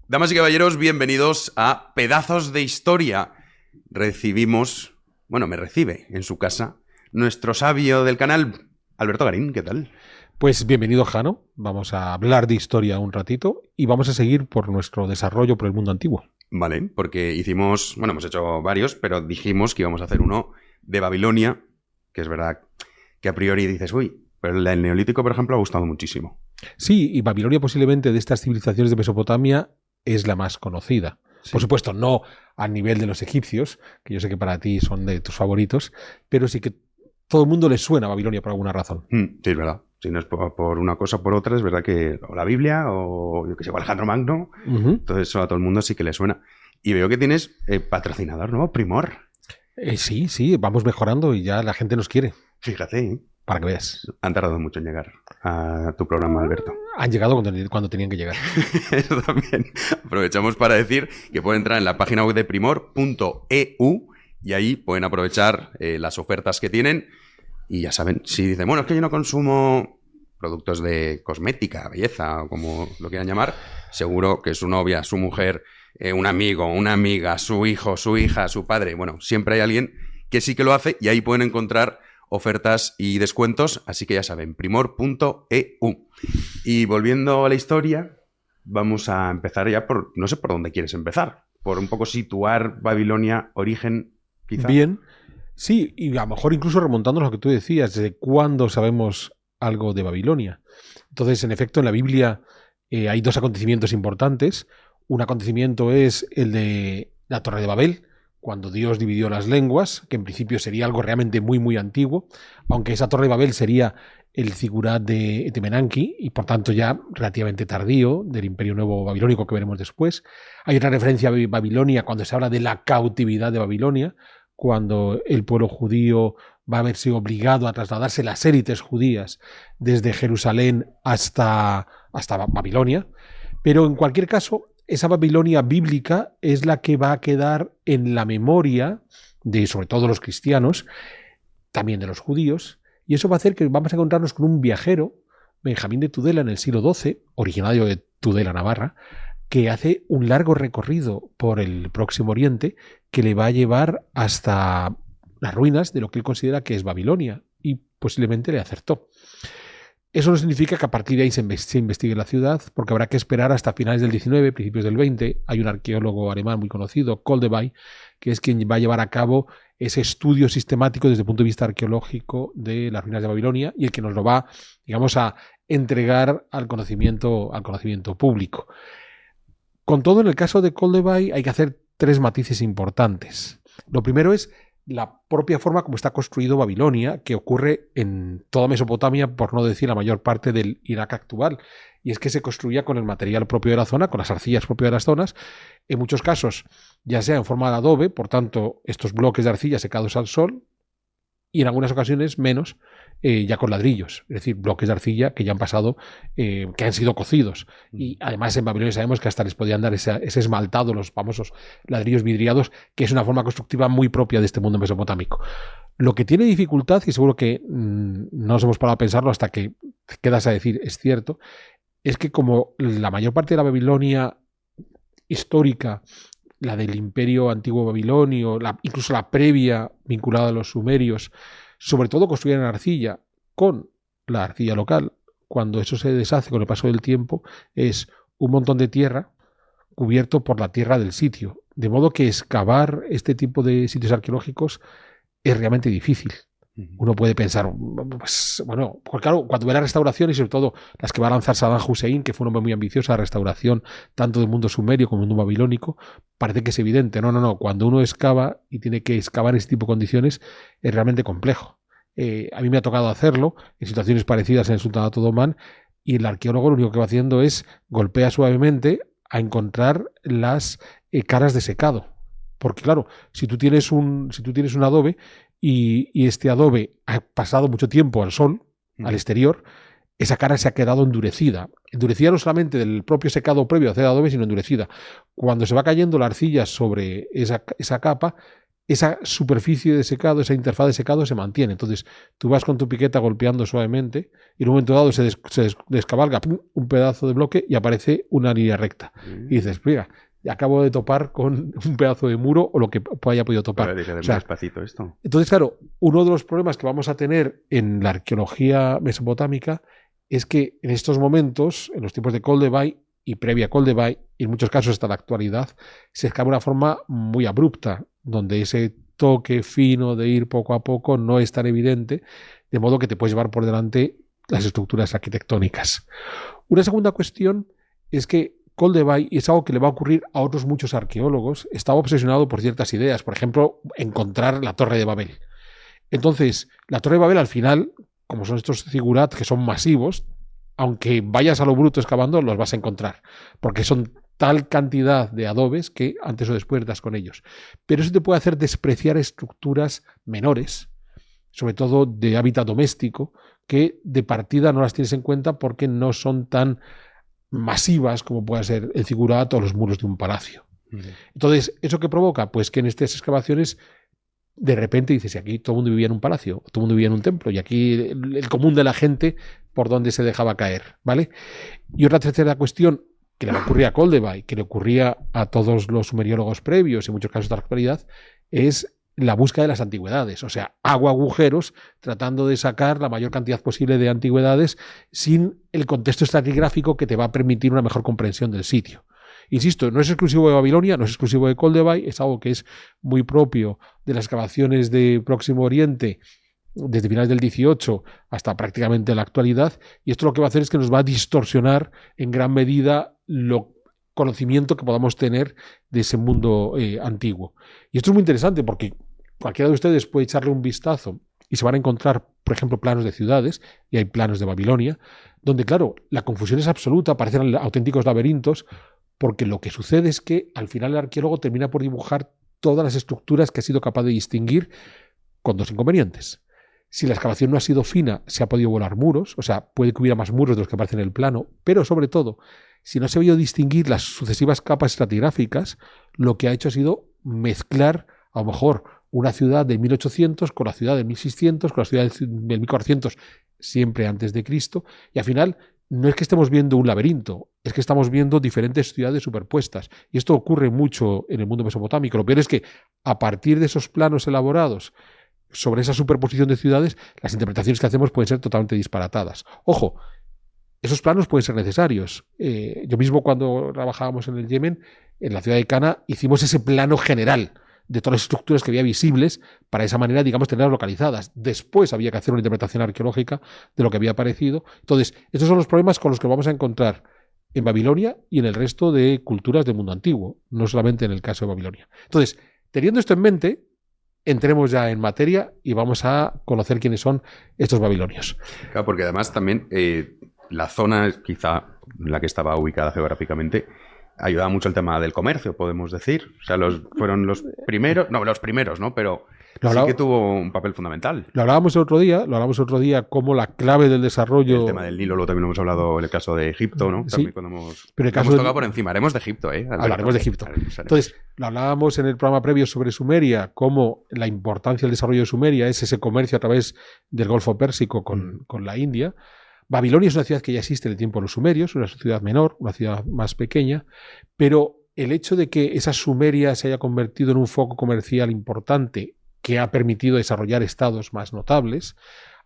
Damas y caballeros, bienvenidos a Pedazos de Historia. Me recibe en su casa nuestro sabio del canal, Alberto Garín. ¿Qué tal? Pues bienvenido, Jano. Vamos a hablar de historia un ratito y vamos a seguir por nuestro desarrollo por el mundo antiguo. Vale, porque hemos hecho varios, pero dijimos que íbamos a hacer uno de Babilonia, que es verdad que a priori dices, pero el Neolítico, por ejemplo, ha gustado muchísimo. Sí, y Babilonia posiblemente de estas civilizaciones de Mesopotamia es la más conocida. Sí. Por supuesto, no a nivel de los egipcios, que yo sé que para ti son de tus favoritos, pero sí que todo el mundo le suena a Babilonia por alguna razón. Sí, es verdad. Si no es por una cosa o por otra, es verdad que o la Biblia o yo que sé, Alejandro Magno, entonces eso a todo el mundo sí que le suena. Y veo que tienes patrocinador, ¿no? Primor. Sí, vamos mejorando y ya la gente nos quiere. Fíjate, ¿eh? Para que veas. Han tardado mucho en llegar a tu programa, Alberto. Han llegado cuando tenían que llegar. Eso también. Aprovechamos para decir que pueden entrar en la página web de primor.eu y ahí pueden aprovechar las ofertas que tienen. Y ya saben, si dicen, bueno, es que yo no consumo productos de cosmética, belleza, o como lo quieran llamar, seguro que su novia, su mujer, un amigo, una amiga, su hijo, su hija, su padre, bueno, siempre hay alguien que sí que lo hace y ahí pueden encontrar ofertas y descuentos, así que ya saben, primor.eu. Y volviendo a la historia, vamos a empezar ya por, no sé por dónde quieres empezar, por un poco situar Babilonia, origen, quizá. Bien, sí, y a lo mejor incluso remontándonos a lo que tú decías, ¿desde cuándo sabemos algo de Babilonia? Entonces, en efecto, en la Biblia hay dos acontecimientos importantes. Un acontecimiento es el de la Torre de Babel, cuando Dios dividió las lenguas, que en principio sería algo realmente muy, muy antiguo, aunque esa Torre de Babel sería el zigurat de Etemenanki y por tanto ya relativamente tardío del Imperio Nuevo Babilónico que veremos después. Hay otra referencia a Babilonia cuando se habla de la cautividad de Babilonia, cuando el pueblo judío va a haber sido obligado a trasladarse las élites judías desde Jerusalén hasta Babilonia. Pero en cualquier caso, esa Babilonia bíblica es la que va a quedar en la memoria de, sobre todo, los cristianos, también de los judíos, y eso va a hacer que vamos a encontrarnos con un viajero, Benjamín de Tudela, en el siglo XII, originario de Tudela, Navarra, que hace un largo recorrido por el Próximo Oriente que le va a llevar hasta las ruinas de lo que él considera que es Babilonia, y posiblemente le acertó. Eso no significa que a partir de ahí se investigue la ciudad, porque habrá que esperar hasta finales del 19, principios del 20. Hay un arqueólogo alemán muy conocido, Koldewey, que es quien va a llevar a cabo ese estudio sistemático desde el punto de vista arqueológico de las ruinas de Babilonia y el que nos lo va, digamos, a entregar al conocimiento público. Con todo, en el caso de Koldewey hay que hacer tres matices importantes. Lo primero es la propia forma como está construido Babilonia, que ocurre en toda Mesopotamia, por no decir la mayor parte del Irak actual. Y es que se construía con el material propio de la zona, con las arcillas propias de las zonas, en muchos casos ya sea en forma de adobe, por tanto estos bloques de arcilla secados al sol, y en algunas ocasiones menos, ya con ladrillos, es decir, bloques de arcilla que ya han pasado, que han sido cocidos. Y además en Babilonia sabemos que hasta les podían dar ese esmaltado, los famosos ladrillos vidriados, que es una forma constructiva muy propia de este mundo mesopotámico. Lo que tiene dificultad, y seguro que no nos hemos parado a pensarlo hasta que te quedas a decir es cierto, es que como la mayor parte de la Babilonia histórica, la del Imperio Antiguo Babilonio, incluso la previa vinculada a los sumerios, sobre todo construida en arcilla, con la arcilla local, cuando eso se deshace con el paso del tiempo, es un montón de tierra cubierto por la tierra del sitio. De modo que excavar este tipo de sitios arqueológicos es realmente difícil. Uno puede pensar, pues bueno, porque claro, cuando ve la restauración y sobre todo las que va a lanzar Saddam Hussein, que fue un hombre muy ambicioso, la restauración tanto del mundo sumerio como del mundo babilónico, parece que es evidente. No, cuando uno excava y tiene que excavar en ese tipo de condiciones es realmente complejo. A mí me ha tocado hacerlo en situaciones parecidas en el Sultanato de Omán y el arqueólogo lo único que va haciendo es golpea suavemente a encontrar las caras de secado. Porque claro, si tú tienes un adobe y este adobe ha pasado mucho tiempo al sol, al exterior, esa cara se ha quedado endurecida. Endurecida no solamente del propio secado previo a hacer adobe, sino endurecida. Cuando se va cayendo la arcilla sobre esa capa, esa superficie de secado, esa interfaz de secado se mantiene. Entonces, tú vas con tu piqueta golpeando suavemente y en un momento dado se descabalga un pedazo de bloque y aparece una línea recta. Y dices, mira, acabo de topar con un pedazo de muro o lo que haya podido topar. O sea, despacito esto. Entonces, claro, uno de los problemas que vamos a tener en la arqueología mesopotámica es que en estos momentos, en los tiempos de Koldevai y previa a Koldevai, y en muchos casos hasta la actualidad, se escapa de una forma muy abrupta, donde ese toque fino de ir poco a poco no es tan evidente, de modo que te puedes llevar por delante las estructuras arquitectónicas. Una segunda cuestión es que Koldevai, y es algo que le va a ocurrir a otros muchos arqueólogos, estaba obsesionado por ciertas ideas, por ejemplo, encontrar la Torre de Babel. Entonces, la Torre de Babel al final, como son estos zigurat que son masivos, aunque vayas a lo bruto excavando, los vas a encontrar, porque son tal cantidad de adobes que antes o después das con ellos. Pero eso te puede hacer despreciar estructuras menores, sobre todo de hábitat doméstico, que de partida no las tienes en cuenta porque no son tan masivas como puede ser el zigurat o los muros de un palacio. Entonces, ¿eso qué provoca? Pues que en estas excavaciones de repente dices, y aquí todo el mundo vivía en un palacio, todo el mundo vivía en un templo, y aquí el común de la gente por donde se dejaba caer, ¿vale? Y otra tercera cuestión que le ocurría a Koldevai, que le ocurría a todos los sumeriólogos previos, en muchos casos de la actualidad, es la búsqueda de las antigüedades, o sea, hago agujeros tratando de sacar la mayor cantidad posible de antigüedades sin el contexto estratigráfico que te va a permitir una mejor comprensión del sitio. Insisto, no es exclusivo de Babilonia, no es exclusivo de Koldevai, es algo que es muy propio de las excavaciones de Próximo Oriente desde finales del 18 hasta prácticamente la actualidad, y esto lo que va a hacer es que nos va a distorsionar en gran medida lo conocimiento que podamos tener de ese mundo antiguo. Y esto es muy interesante porque cualquiera de ustedes puede echarle un vistazo y se van a encontrar, por ejemplo, planos de ciudades, y hay planos de Babilonia, donde, claro, la confusión es absoluta, parecen auténticos laberintos, porque lo que sucede es que al final el arqueólogo termina por dibujar todas las estructuras que ha sido capaz de distinguir con dos inconvenientes. Si la excavación no ha sido fina, se ha podido volar muros, o sea, puede que hubiera más muros de los que aparecen en el plano, pero sobre todo, si no se ha podido distinguir las sucesivas capas estratigráficas, lo que ha hecho ha sido mezclar, a lo mejor, una ciudad de 1800 con la ciudad de 1600, con la ciudad de 1400, siempre antes de Cristo, y al final no es que estemos viendo un laberinto, es que estamos viendo diferentes ciudades superpuestas. Y esto ocurre mucho en el mundo mesopotámico. Lo peor es que a partir de esos planos elaborados sobre esa superposición de ciudades, las interpretaciones que hacemos pueden ser totalmente disparatadas. Ojo, esos planos pueden ser necesarios. Yo mismo cuando trabajábamos en el Yemen, en la ciudad de Cana, hicimos ese plano general de todas las estructuras que había visibles para de esa manera, digamos, tenerlas localizadas. Después había que hacer una interpretación arqueológica de lo que había aparecido. Entonces, estos son los problemas con los que vamos a encontrar en Babilonia y en el resto de culturas del mundo antiguo, no solamente en el caso de Babilonia. Entonces, teniendo esto en mente, entremos ya en materia y vamos a conocer quiénes son estos babilonios. Claro, porque además también la zona, quizá en la que estaba ubicada geográficamente, ayudaba mucho el tema del comercio, podemos decir. O sea, fueron los primeros, ¿no? Pero sí que tuvo un papel fundamental. Lo hablábamos el otro día, como la clave del desarrollo... El tema del Nilo, luego también lo hemos hablado en el caso de Egipto, ¿no? Sí, cuando hemos tocado por encima. Haremos de Egipto, ¿eh? Hablaremos de Egipto. Entonces, lo hablábamos en el programa previo sobre Sumeria, cómo la importancia del desarrollo de Sumeria es ese comercio a través del Golfo Pérsico con la India. Babilonia es una ciudad que ya existe en el tiempo de los sumerios, una ciudad menor, una ciudad más pequeña, pero el hecho de que esa Sumeria se haya convertido en un foco comercial importante que ha permitido desarrollar estados más notables,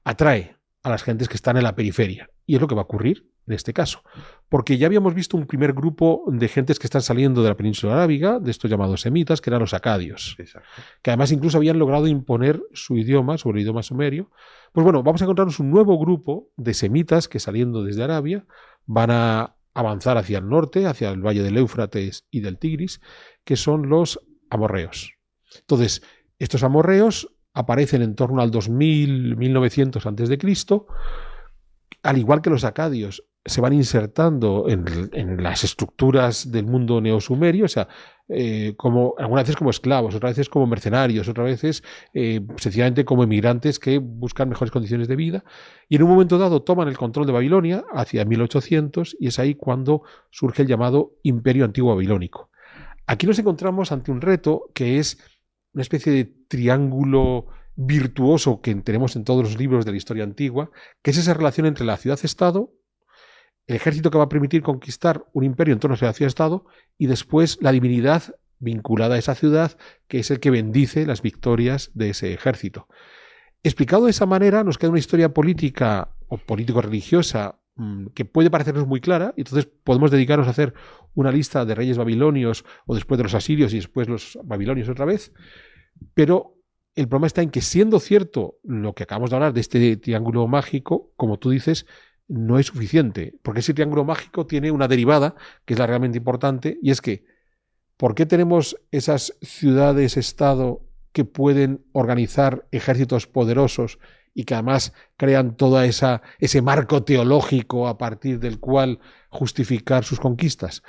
atrae a las gentes que están en la periferia. Y es lo que va a ocurrir en este caso. Porque ya habíamos visto un primer grupo de gentes que están saliendo de la península arábiga, de estos llamados semitas, que eran los acadios. Exacto. Que además incluso habían logrado imponer su idioma sobre el idioma sumerio. Pues bueno, vamos a encontrarnos un nuevo grupo de semitas que saliendo desde Arabia van a avanzar hacia el norte, hacia el valle del Éufrates y del Tigris, que son los amorreos. Entonces, estos amorreos aparecen en torno al 2000, 1900 a.C., al igual que los acadios, se van insertando en las estructuras del mundo neosumerio, o sea, como algunas veces como esclavos, otras veces como mercenarios, otras veces sencillamente como emigrantes que buscan mejores condiciones de vida, y en un momento dado toman el control de Babilonia hacia 1800, y es ahí cuando surge el llamado Imperio Antiguo Babilónico. Aquí nos encontramos ante un reto que es una especie de triángulo virtuoso que tenemos en todos los libros de la historia antigua, que es esa relación entre la ciudad-estado, el ejército que va a permitir conquistar un imperio en torno a la ciudad-estado, y después la divinidad vinculada a esa ciudad, que es el que bendice las victorias de ese ejército. Explicado de esa manera, nos queda una historia política o político-religiosa que puede parecernos muy clara, y entonces podemos dedicarnos a hacer una lista de reyes babilonios, o después de los asirios y después los babilonios otra vez, pero el problema está en que, siendo cierto lo que acabamos de hablar de este triángulo mágico, como tú dices, no es suficiente, porque ese triángulo mágico tiene una derivada, que es la realmente importante, y es que, ¿por qué tenemos esas ciudades-estado que pueden organizar ejércitos poderosos y que además crean todo ese marco teológico a partir del cual justificar sus conquistas?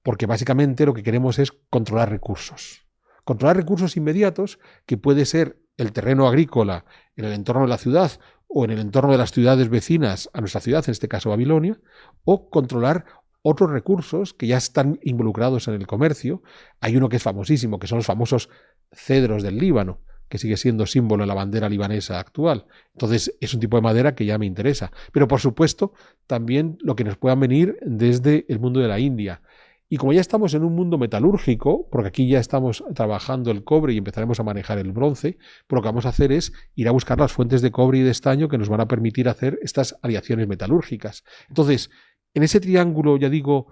Porque básicamente lo que queremos es controlar recursos. Controlar recursos inmediatos, que puede ser el terreno agrícola en el entorno de la ciudad o en el entorno de las ciudades vecinas a nuestra ciudad, en este caso Babilonia, o controlar otros recursos que ya están involucrados en el comercio. Hay uno que es famosísimo, que son los famosos cedros del Líbano, que sigue siendo símbolo de la bandera libanesa actual. Entonces es un tipo de madera que ya me interesa. Pero por supuesto también lo que nos puedan venir desde el mundo de la India. Y como ya estamos en un mundo metalúrgico, porque aquí ya estamos trabajando el cobre y empezaremos a manejar el bronce, pues lo que vamos a hacer es ir a buscar las fuentes de cobre y de estaño que nos van a permitir hacer estas aleaciones metalúrgicas. Entonces, en ese triángulo, ya digo,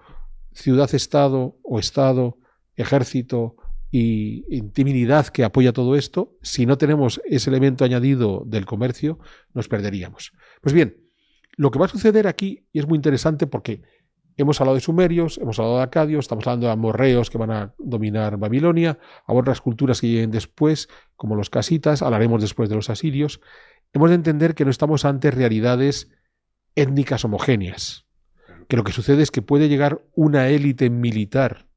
ciudad-estado o estado, ejército y divinidad que apoya todo esto, si no tenemos ese elemento añadido del comercio, nos perderíamos. Pues bien, lo que va a suceder aquí, y es muy interesante porque hemos hablado de sumerios, hemos hablado de acadios, estamos hablando de amorreos que van a dominar Babilonia, a otras culturas que lleguen después, como los casitas, hablaremos después de los asirios. Hemos de entender que no estamos ante realidades étnicas homogéneas, que lo que sucede es que puede llegar una élite militar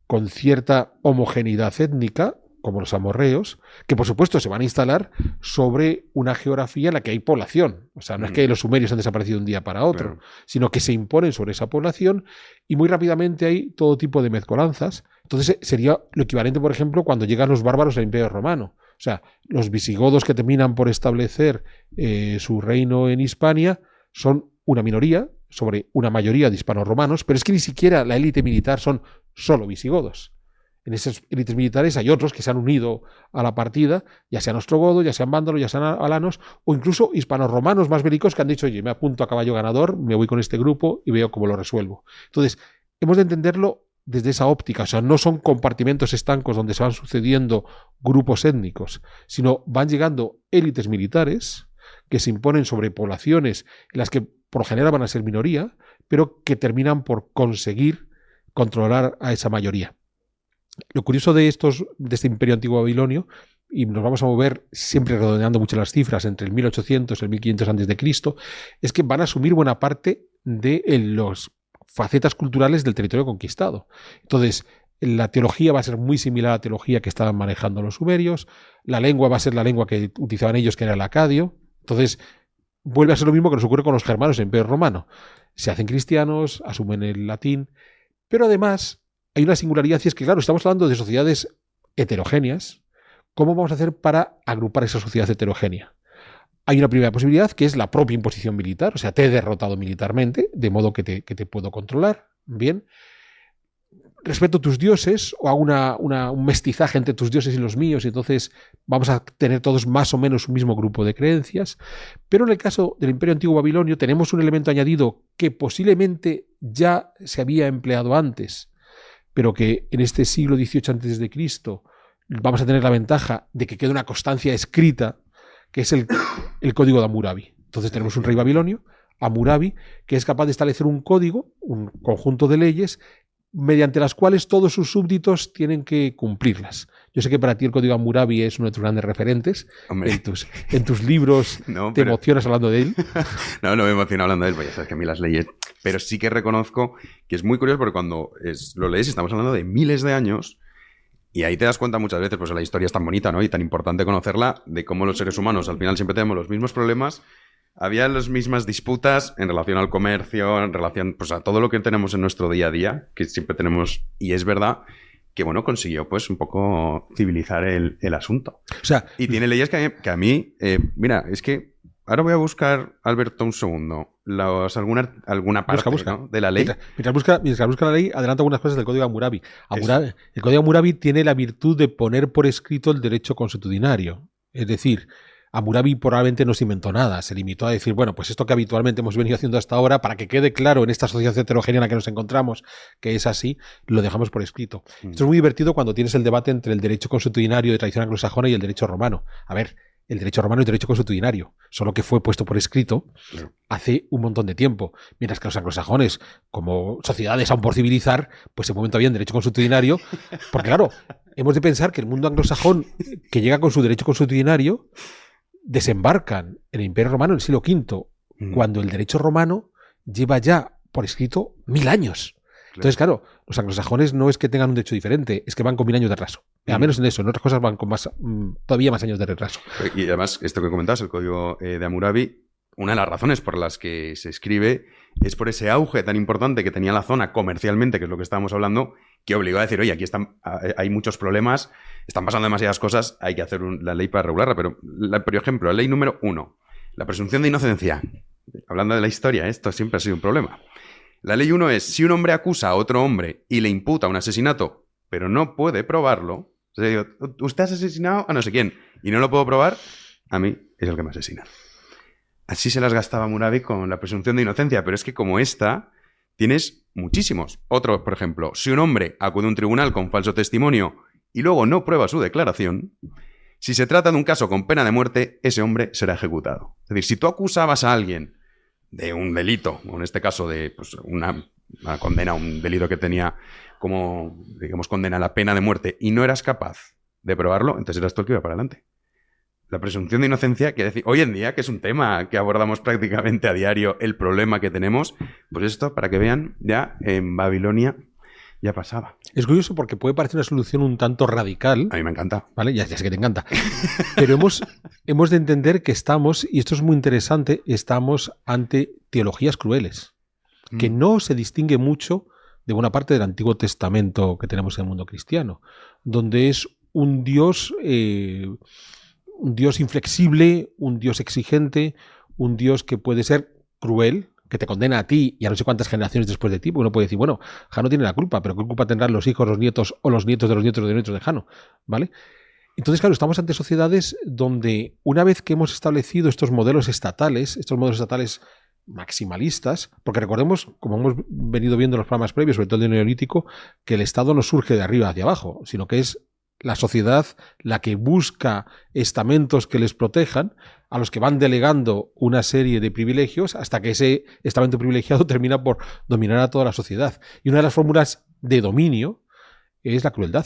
con cierta homogeneidad étnica, como los amorreos, que por supuesto se van a instalar sobre una geografía en la que hay población. O sea, no es que los sumerios han desaparecido de un día para otro, sino que se imponen sobre esa población y muy rápidamente hay todo tipo de mezcolanzas. Entonces sería lo equivalente, por ejemplo, cuando llegan los bárbaros al Imperio Romano. O sea, los visigodos que terminan por establecer su reino en Hispania son una minoría sobre una mayoría de hispanos-romanos, pero es que ni siquiera la élite militar son solo visigodos. En esas élites militares hay otros que se han unido a la partida, ya sean ostrogodos, ya sean vándalos, ya sean alanos, o incluso hispanos-romanos más bélicos que han dicho, oye, me apunto a caballo ganador, me voy con este grupo y veo cómo lo resuelvo. Entonces, hemos de entenderlo desde esa óptica. O sea, no son compartimentos estancos donde se van sucediendo grupos étnicos, sino van llegando élites militares que se imponen sobre poblaciones en las que por lo general van a ser minoría, pero que terminan por conseguir controlar a esa mayoría. Lo curioso de este imperio antiguo babilonio, y nos vamos a mover siempre redondeando mucho las cifras entre el 1800 y el 1500 a.C., es que van a asumir buena parte de las facetas culturales del territorio conquistado. Entonces, la teología va a ser muy similar a la teología que estaban manejando los sumerios, la lengua va a ser la lengua que utilizaban ellos, que era el acadio. Entonces, vuelve a ser lo mismo que nos ocurre con los germanos en el Imperio Romano. Se hacen cristianos, asumen el latín, pero además hay una singularidad, y es que, claro, estamos hablando de sociedades heterogéneas. ¿Cómo vamos a hacer para agrupar esa sociedad heterogénea? Hay una primera posibilidad, que es la propia imposición militar. O sea, te he derrotado militarmente, de modo que te puedo controlar. Bien. Respeto tus dioses, o hago un mestizaje entre tus dioses y los míos, y entonces vamos a tener todos más o menos un mismo grupo de creencias. Pero en el caso del Imperio Antiguo Babilonio tenemos un elemento añadido que posiblemente ya se había empleado antes, pero que en este siglo XVIII a.C. vamos a tener la ventaja de que quede una constancia escrita, que es el código de Hammurabi. Entonces tenemos un rey babilonio, Hammurabi, que es capaz de establecer un código, un conjunto de leyes, mediante las cuales todos sus súbditos tienen que cumplirlas. Yo sé que para ti el código Hammurabi es uno de tus grandes referentes. En tus libros te emocionas hablando de él. No me emociono hablando de él, porque ya sabes que a mí las leyes... Pero sí que reconozco que es muy curioso porque cuando lo lees estamos hablando de miles de años y ahí te das cuenta muchas veces, pues la historia es tan bonita, ¿no? Y tan importante conocerla, de cómo los seres humanos al final siempre tenemos los mismos problemas. Había las mismas disputas en relación al comercio, en relación pues a todo lo que tenemos en nuestro día a día, que siempre tenemos, y es verdad que bueno, consiguió pues un poco civilizar el asunto. O sea, y tiene leyes que a mí, mira, es que ahora voy a buscar, Alberto, un segundo, alguna parte busca. ¿no? de la ley. Mientras busca la ley, adelanta algunas cosas del Código Hammurabi. El Código Hammurabi tiene la virtud de poner por escrito el derecho consuetudinario. Es decir, Hammurabi probablemente no se inventó nada, se limitó a decir, bueno, pues esto que habitualmente hemos venido haciendo hasta ahora, para que quede claro en esta sociedad heterogénea en la que nos encontramos que es así, lo dejamos por escrito. Esto es muy divertido cuando tienes el debate entre el derecho consuetudinario de tradición anglosajona y el derecho romano. A ver, el derecho romano es derecho consuetudinario, solo que fue puesto por escrito hace un montón de tiempo, mientras que los anglosajones, como sociedades aún por civilizar, pues se mueven todavía en derecho consuetudinario, porque claro, hemos de pensar que el mundo anglosajón que llega con su derecho consuetudinario desembarcan en el Imperio Romano en el siglo V, cuando el derecho romano lleva ya por escrito 1000 años. Entonces, claro, los anglosajones no es que tengan un derecho diferente, es que van con 1000 años de retraso. Al menos en eso, en otras cosas van con todavía más años de retraso. Y además, esto que comentabas, el Código de Hammurabi, una de las razones por las que se escribe es por ese auge tan importante que tenía la zona comercialmente, que es lo que estábamos hablando, que obligó a decir, oye, aquí hay muchos problemas, están pasando demasiadas cosas, hay que hacer la ley para regularla. Pero, por ejemplo, la ley número 1, la presunción de inocencia. Hablando de la historia, esto siempre ha sido un problema. La ley 1 es, si un hombre acusa a otro hombre y le imputa un asesinato, pero no puede probarlo, o sea, digo, usted ha asesinado a no sé quién y no lo puedo probar, a mí es el que me asesina. Así se las gastaba Hammurabi con la presunción de inocencia, pero es que como esta, tienes muchísimos. Otro, por ejemplo, si un hombre acude a un tribunal con falso testimonio y luego no prueba su declaración, si se trata de un caso con pena de muerte, ese hombre será ejecutado. Es decir, si tú acusabas a alguien de un delito, o en este caso de pues, una condena, un delito que tenía como, digamos, condena a la pena de muerte, y no eras capaz de probarlo, entonces eras tú el que iba para adelante. La presunción de inocencia, quiere decir, hoy en día, que es un tema que abordamos prácticamente a diario, el problema que tenemos, pues esto, para que vean, ya en Babilonia ya pasaba. Es curioso porque puede parecer una solución un tanto radical. A mí me encanta. ¿Vale? Ya sé que te encanta. Pero hemos de entender que estamos, y esto es muy interesante, estamos ante teologías crueles, que no se distingue mucho de buena parte del Antiguo Testamento que tenemos en el mundo cristiano, donde es un Dios inflexible, un Dios exigente, un Dios que puede ser cruel, que te condena a ti y a no sé cuántas generaciones después de ti, porque uno puede decir, bueno, Jano tiene la culpa, pero ¿qué culpa tendrán los hijos, los nietos o los nietos de los nietos de los nietos de Jano? ¿Vale? Entonces, claro, estamos ante sociedades donde una vez que hemos establecido estos modelos estatales maximalistas, porque recordemos, como hemos venido viendo en los programas previos, sobre todo el del Neolítico, que el Estado no surge de arriba hacia abajo, sino que es la sociedad la que busca estamentos que les protejan, a los que van delegando una serie de privilegios hasta que ese estamento privilegiado termina por dominar a toda la sociedad. Y una de las fórmulas de dominio es la crueldad.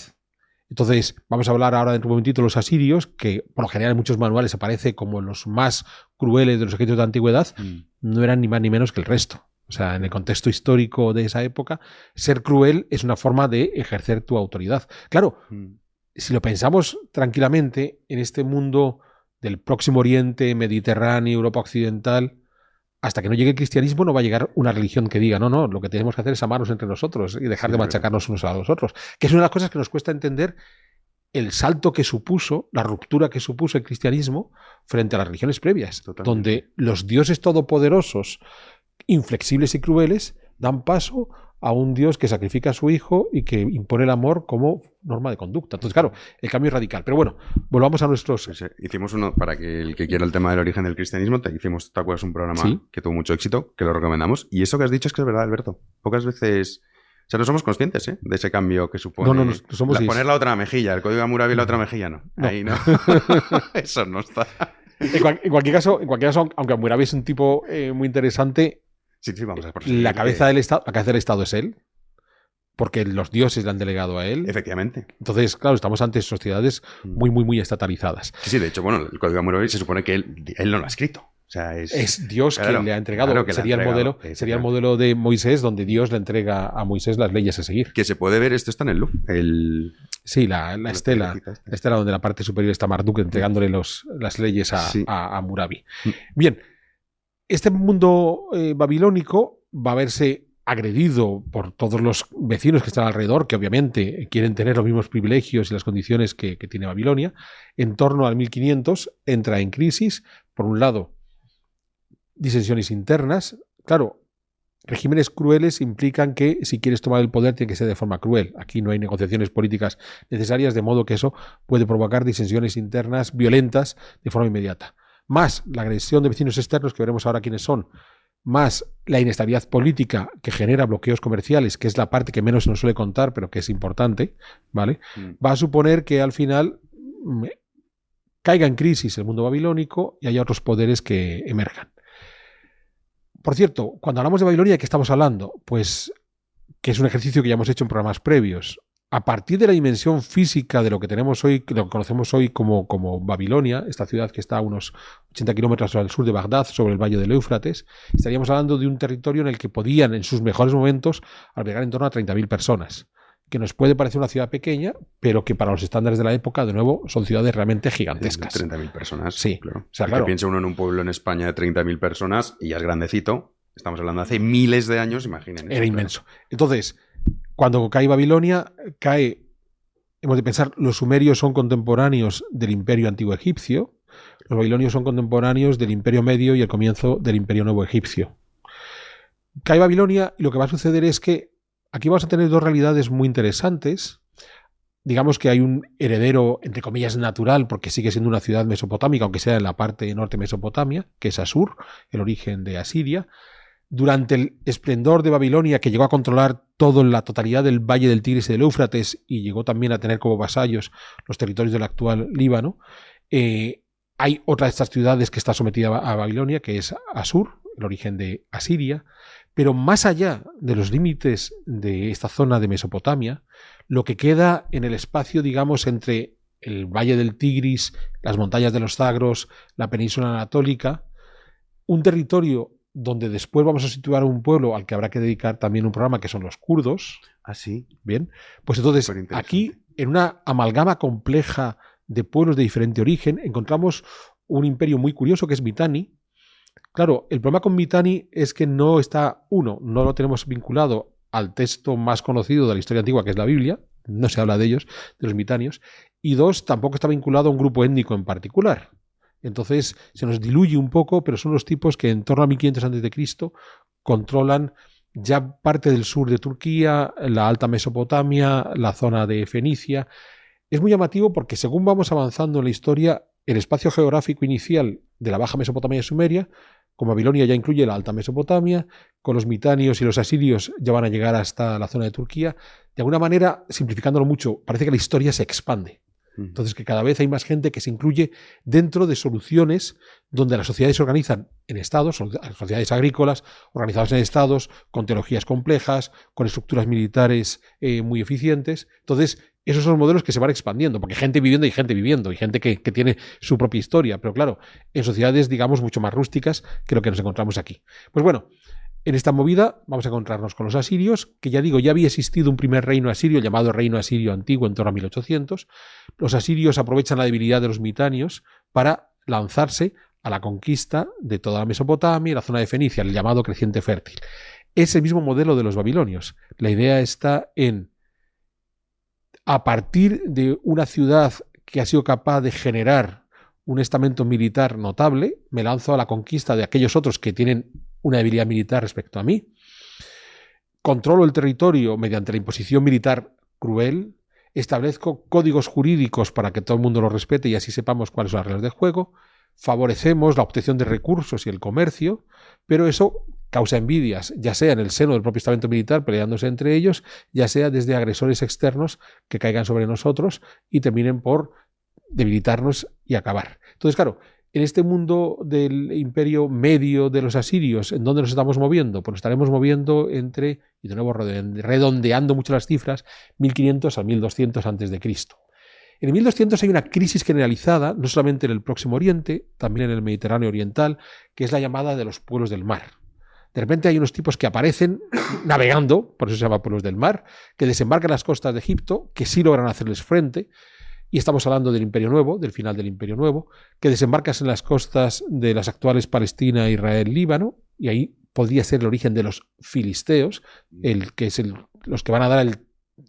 Entonces, vamos a hablar ahora dentro de un momentito de los asirios, que por lo general en muchos manuales aparece como los más crueles de los ejércitos de la antigüedad, no eran ni más ni menos que el resto. O sea, en el contexto histórico de esa época, ser cruel es una forma de ejercer tu autoridad. Claro, si lo pensamos tranquilamente, en este mundo del Próximo Oriente, Mediterráneo, Europa Occidental, hasta que no llegue el cristianismo no va a llegar una religión que diga, no, lo que tenemos que hacer es amarnos entre nosotros y dejar de machacarnos unos a los otros. Que es una de las cosas que nos cuesta entender el salto que supuso, la ruptura que supuso el cristianismo frente a las religiones previas, donde los dioses todopoderosos, inflexibles y crueles, dan paso a un Dios que sacrifica a su hijo y que impone el amor como norma de conducta. Entonces, claro, el cambio es radical. Pero bueno, volvamos a nuestros... Pues, hicimos uno, para que el que quiera el tema del origen del cristianismo, hicimos, ¿te acuerdas? Un programa que tuvo mucho éxito, que lo recomendamos. Y eso que has dicho es que es verdad, Alberto. Pocas veces... O sea, no somos conscientes de ese cambio que supone... No somos poner la otra mejilla, el código Hammurabi y la otra mejilla, no. Ahí no. Eso no está. En cualquier caso, aunque Hammurabi es un tipo muy interesante... Sí, vamos a ver. La cabeza del Estado es él, porque los dioses le han delegado a él. Efectivamente. Entonces, claro, estamos ante sociedades muy estatalizadas. Sí, de hecho, bueno, el código Hammurabi se supone que él no lo ha escrito. O sea, es Dios quien le ha entregado. Sería el modelo de Moisés, donde Dios le entrega a Moisés las leyes a seguir. Que se puede ver, esto está en el Louvre. Sí, la estela donde la parte superior está Marduk entregándole las leyes a Hammurabi. Bien. Este mundo babilónico va a verse agredido por todos los vecinos que están alrededor, que obviamente quieren tener los mismos privilegios y las condiciones que tiene Babilonia. En torno al 1500 entra en crisis, por un lado, disensiones internas. Claro, regímenes crueles implican que si quieres tomar el poder tiene que ser de forma cruel. Aquí no hay negociaciones políticas necesarias, de modo que eso puede provocar disensiones internas violentas de forma inmediata. Más la agresión de vecinos externos, que veremos ahora quiénes son, más la inestabilidad política que genera bloqueos comerciales, que es la parte que menos se nos suele contar, pero que es importante, ¿vale? Va a suponer que al final caiga en crisis el mundo babilónico y haya otros poderes que emerjan. Por cierto, cuando hablamos de Babilonia, ¿de qué estamos hablando? Pues que es un ejercicio que ya hemos hecho en programas previos. A partir de la dimensión física de lo que tenemos hoy, lo que conocemos hoy como Babilonia, esta ciudad que está a unos 80 kilómetros al sur de Bagdad, sobre el valle del Éufrates, estaríamos hablando de un territorio en el que podían, en sus mejores momentos, albergar en torno a 30.000 personas. Que nos puede parecer una ciudad pequeña, pero que para los estándares de la época, de nuevo, son ciudades realmente gigantescas. 30.000 personas, sí, claro. O sea, claro. Que piensa uno en un pueblo en España de 30.000 personas y ya es grandecito. Estamos hablando de hace miles de años, imaginen. Era inmenso. Entonces, cuando cae Babilonia, hemos de pensar, los sumerios son contemporáneos del imperio antiguo egipcio, los babilonios son contemporáneos del imperio medio y el comienzo del imperio nuevo egipcio. Cae Babilonia y lo que va a suceder es que aquí vamos a tener dos realidades muy interesantes. Digamos que hay un heredero, entre comillas, natural, porque sigue siendo una ciudad mesopotámica, aunque sea en la parte norte de Mesopotamia, que es Asur, el origen de Asiria. Durante el esplendor de Babilonia, que llegó a controlar toda la totalidad del valle del Tigris y del Éufrates, y llegó también a tener como vasallos los territorios del actual Líbano, hay otra de estas ciudades que está sometida a Babilonia, que es Asur, el origen de Asiria. Pero más allá de los límites de esta zona de Mesopotamia, lo que queda en el espacio, digamos, entre el valle del Tigris, las montañas de los Zagros, la península anatólica, un territorio donde después vamos a situar un pueblo al que habrá que dedicar también un programa, que son los kurdos. ¿Ah, sí? Bien, pues entonces aquí, en una amalgama compleja de pueblos de diferente origen, encontramos un imperio muy curioso que es Mitanni. Claro, el problema con Mitanni es que no lo tenemos vinculado al texto más conocido de la historia antigua, que es la Biblia, no se habla de ellos, de los mitanios, y dos, tampoco está vinculado a un grupo étnico en particular. Entonces se nos diluye un poco, pero son los tipos que en torno a 1500 a.C. controlan ya parte del sur de Turquía, la Alta Mesopotamia, la zona de Fenicia. Es muy llamativo porque según vamos avanzando en la historia, el espacio geográfico inicial de la Baja Mesopotamia y Sumeria, como Babilonia ya incluye la Alta Mesopotamia, con los mitanios y los asirios ya van a llegar hasta la zona de Turquía. De alguna manera, simplificándolo mucho, parece que la historia se expande. Entonces, que cada vez hay más gente que se incluye dentro de soluciones donde las sociedades se organizan en estados, sociedades agrícolas, organizadas en estados, con teologías complejas, con estructuras militares muy eficientes. Entonces, esos son modelos que se van expandiendo, porque hay gente viviendo, y gente que tiene su propia historia, pero claro, en sociedades, digamos, mucho más rústicas que lo que nos encontramos aquí. Pues bueno, en esta movida vamos a encontrarnos con los asirios, que ya digo, ya había existido un primer reino asirio llamado Reino Asirio Antiguo en torno a 1800. Los asirios aprovechan la debilidad de los mitanios para lanzarse a la conquista de toda la Mesopotamia y la zona de Fenicia, el llamado creciente fértil. Es el mismo modelo de los babilonios. La idea está en, a partir de una ciudad que ha sido capaz de generar un estamento militar notable, me lanzo a la conquista de aquellos otros que tienen una debilidad militar respecto a mí, controlo el territorio mediante la imposición militar cruel, establezco códigos jurídicos para que todo el mundo los respete y así sepamos cuáles son las reglas de juego, favorecemos la obtención de recursos y el comercio, pero eso causa envidias, ya sea en el seno del propio estamento militar peleándose entre ellos, ya sea desde agresores externos que caigan sobre nosotros y terminen por debilitarnos y acabar. Entonces, claro, en este mundo del imperio medio de los asirios, ¿en dónde nos estamos moviendo? Pues nos estaremos moviendo entre, y de nuevo redondeando mucho las cifras, 1500 a 1200 a.C. En el 1200 hay una crisis generalizada, no solamente en el Próximo Oriente, también en el Mediterráneo Oriental, que es la llamada de los pueblos del mar. De repente hay unos tipos que aparecen navegando, por eso se llama pueblos del mar, que desembarcan en las costas de Egipto, que sí logran hacerles frente. Y estamos hablando del Imperio Nuevo, del final del Imperio Nuevo, que desembarcas en las costas de las actuales Palestina, Israel, Líbano, y ahí podría ser el origen de los filisteos, los que van a dar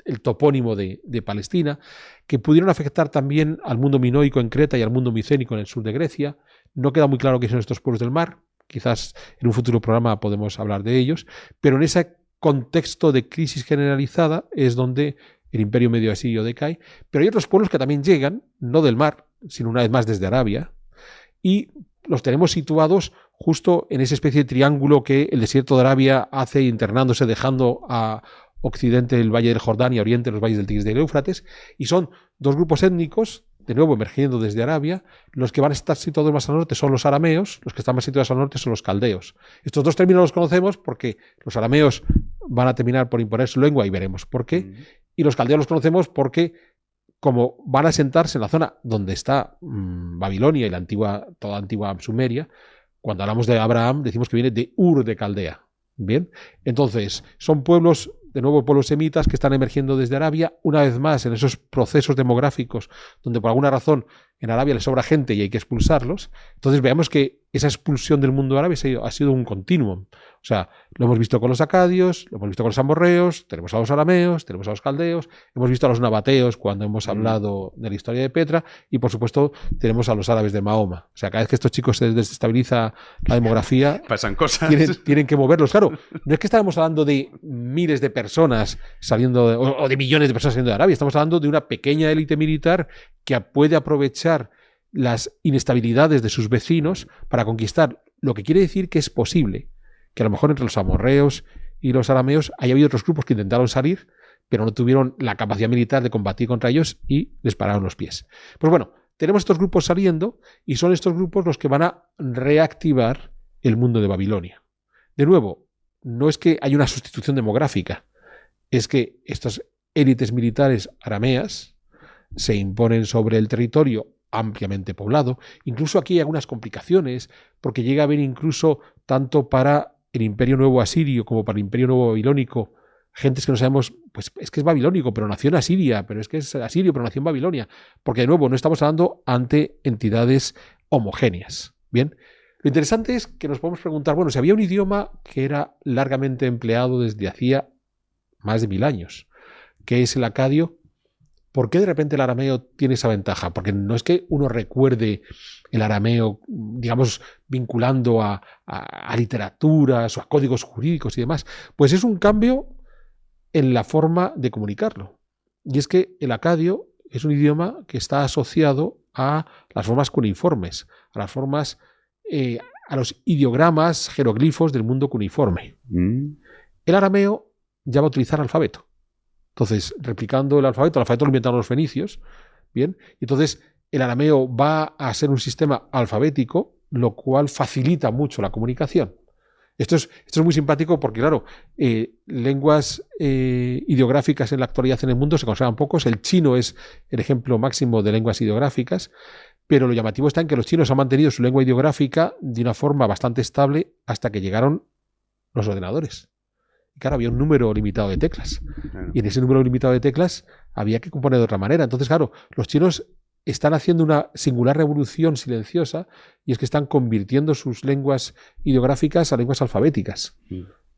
el topónimo de Palestina, que pudieron afectar también al mundo minoico en Creta y al mundo micénico en el sur de Grecia. No queda muy claro qué son estos pueblos del mar, quizás en un futuro programa podemos hablar de ellos, pero en ese contexto de crisis generalizada es donde el imperio medio asirio decae, pero hay otros pueblos que también llegan, no del mar, sino una vez más desde Arabia, y los tenemos situados justo en esa especie de triángulo que el desierto de Arabia hace internándose, dejando a occidente el valle del Jordán y a oriente los valles del Tigris y del Éufrates, y son dos grupos étnicos, de nuevo emergiendo desde Arabia. Los que van a estar situados más al norte son los arameos, los que están más situados al norte son los caldeos. Estos dos términos los conocemos porque los arameos van a terminar por imponer su lengua y veremos por qué, y los caldeos los conocemos porque como van a sentarse en la zona donde está Babilonia y toda la antigua Sumeria, cuando hablamos de Abraham decimos que viene de Ur de Caldea. Bien, entonces son pueblos, de nuevo pueblos semitas que están emergiendo desde Arabia, una vez más en esos procesos demográficos donde por alguna razón en Arabia les sobra gente y hay que expulsarlos. Entonces veamos que esa expulsión del mundo árabe ha sido un continuum. O sea, lo hemos visto con los acadios, lo hemos visto con los amorreos, tenemos a los arameos, tenemos a los caldeos, hemos visto a los nabateos cuando hemos hablado de la historia de Petra y por supuesto tenemos a los árabes de Mahoma. O sea, cada vez que estos chicos se desestabiliza la demografía, pasan cosas. Tienen que moverlos. Claro, no es que estamos hablando de miles de personas saliendo o de millones de personas saliendo de Arabia, estamos hablando de una pequeña élite militar que puede aprovechar las inestabilidades de sus vecinos para conquistar, lo que quiere decir que es posible que a lo mejor entre los amorreos y los arameos haya habido otros grupos que intentaron salir, pero no tuvieron la capacidad militar de combatir contra ellos y les pararon los pies. Pues bueno, tenemos estos grupos saliendo y son estos grupos los que van a reactivar el mundo de Babilonia. De nuevo, no es que haya una sustitución demográfica, es que estas élites militares arameas se imponen sobre el territorio ampliamente poblado. Incluso aquí hay algunas complicaciones, porque llega a haber incluso tanto para el Imperio Nuevo Asirio como para el Imperio Nuevo Babilónico gentes que no sabemos, pues es que es babilónico, pero nació en Asiria, pero es que es asirio, pero nació en Babilonia, porque de nuevo no estamos hablando ante entidades homogéneas. Bien, lo interesante es que nos podemos preguntar, bueno, si había un idioma que era largamente empleado desde hacía más de 1000 años, que es el acadio, ¿por qué de repente el arameo tiene esa ventaja? Porque no es que uno recuerde el arameo, digamos, vinculando a literaturas o a códigos jurídicos y demás. Pues es un cambio en la forma de comunicarlo. Y es que el acadio es un idioma que está asociado a las formas cuneiformes, a las formas, a los ideogramas, jeroglifos del mundo cuneiforme. El arameo ya va a utilizar alfabeto. Entonces, replicando el alfabeto lo inventaron los fenicios, ¿bien? Y entonces el arameo va a ser un sistema alfabético, lo cual facilita mucho la comunicación. Esto es muy simpático porque, claro, lenguas ideográficas en la actualidad en el mundo se conservan pocos. El chino es el ejemplo máximo de lenguas ideográficas, pero lo llamativo está en que los chinos han mantenido su lengua ideográfica de una forma bastante estable hasta que llegaron los ordenadores. Claro, había un número limitado de teclas. Claro. Y en ese número limitado de teclas había que componer de otra manera. Entonces, claro, los chinos están haciendo una singular revolución silenciosa y es que están convirtiendo sus lenguas ideográficas a lenguas alfabéticas.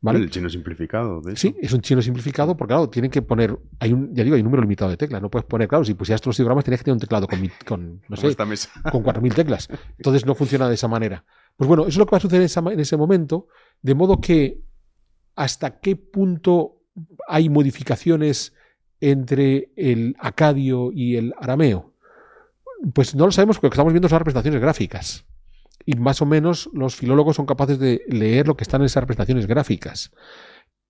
¿Vale? El chino simplificado, de eso. Sí, es un chino simplificado porque, claro, tienen que poner... hay un número limitado de teclas. No puedes poner, claro, si pusieras todos los ideogramas tenías que tener un teclado con 4.000 teclas. Entonces no funciona de esa manera. Pues bueno, eso es lo que va a suceder en ese momento, de modo que ¿hasta qué punto hay modificaciones entre el acadio y el arameo? Pues no lo sabemos porque lo que estamos viendo son representaciones gráficas. Y más o menos los filólogos son capaces de leer lo que está en esas representaciones gráficas.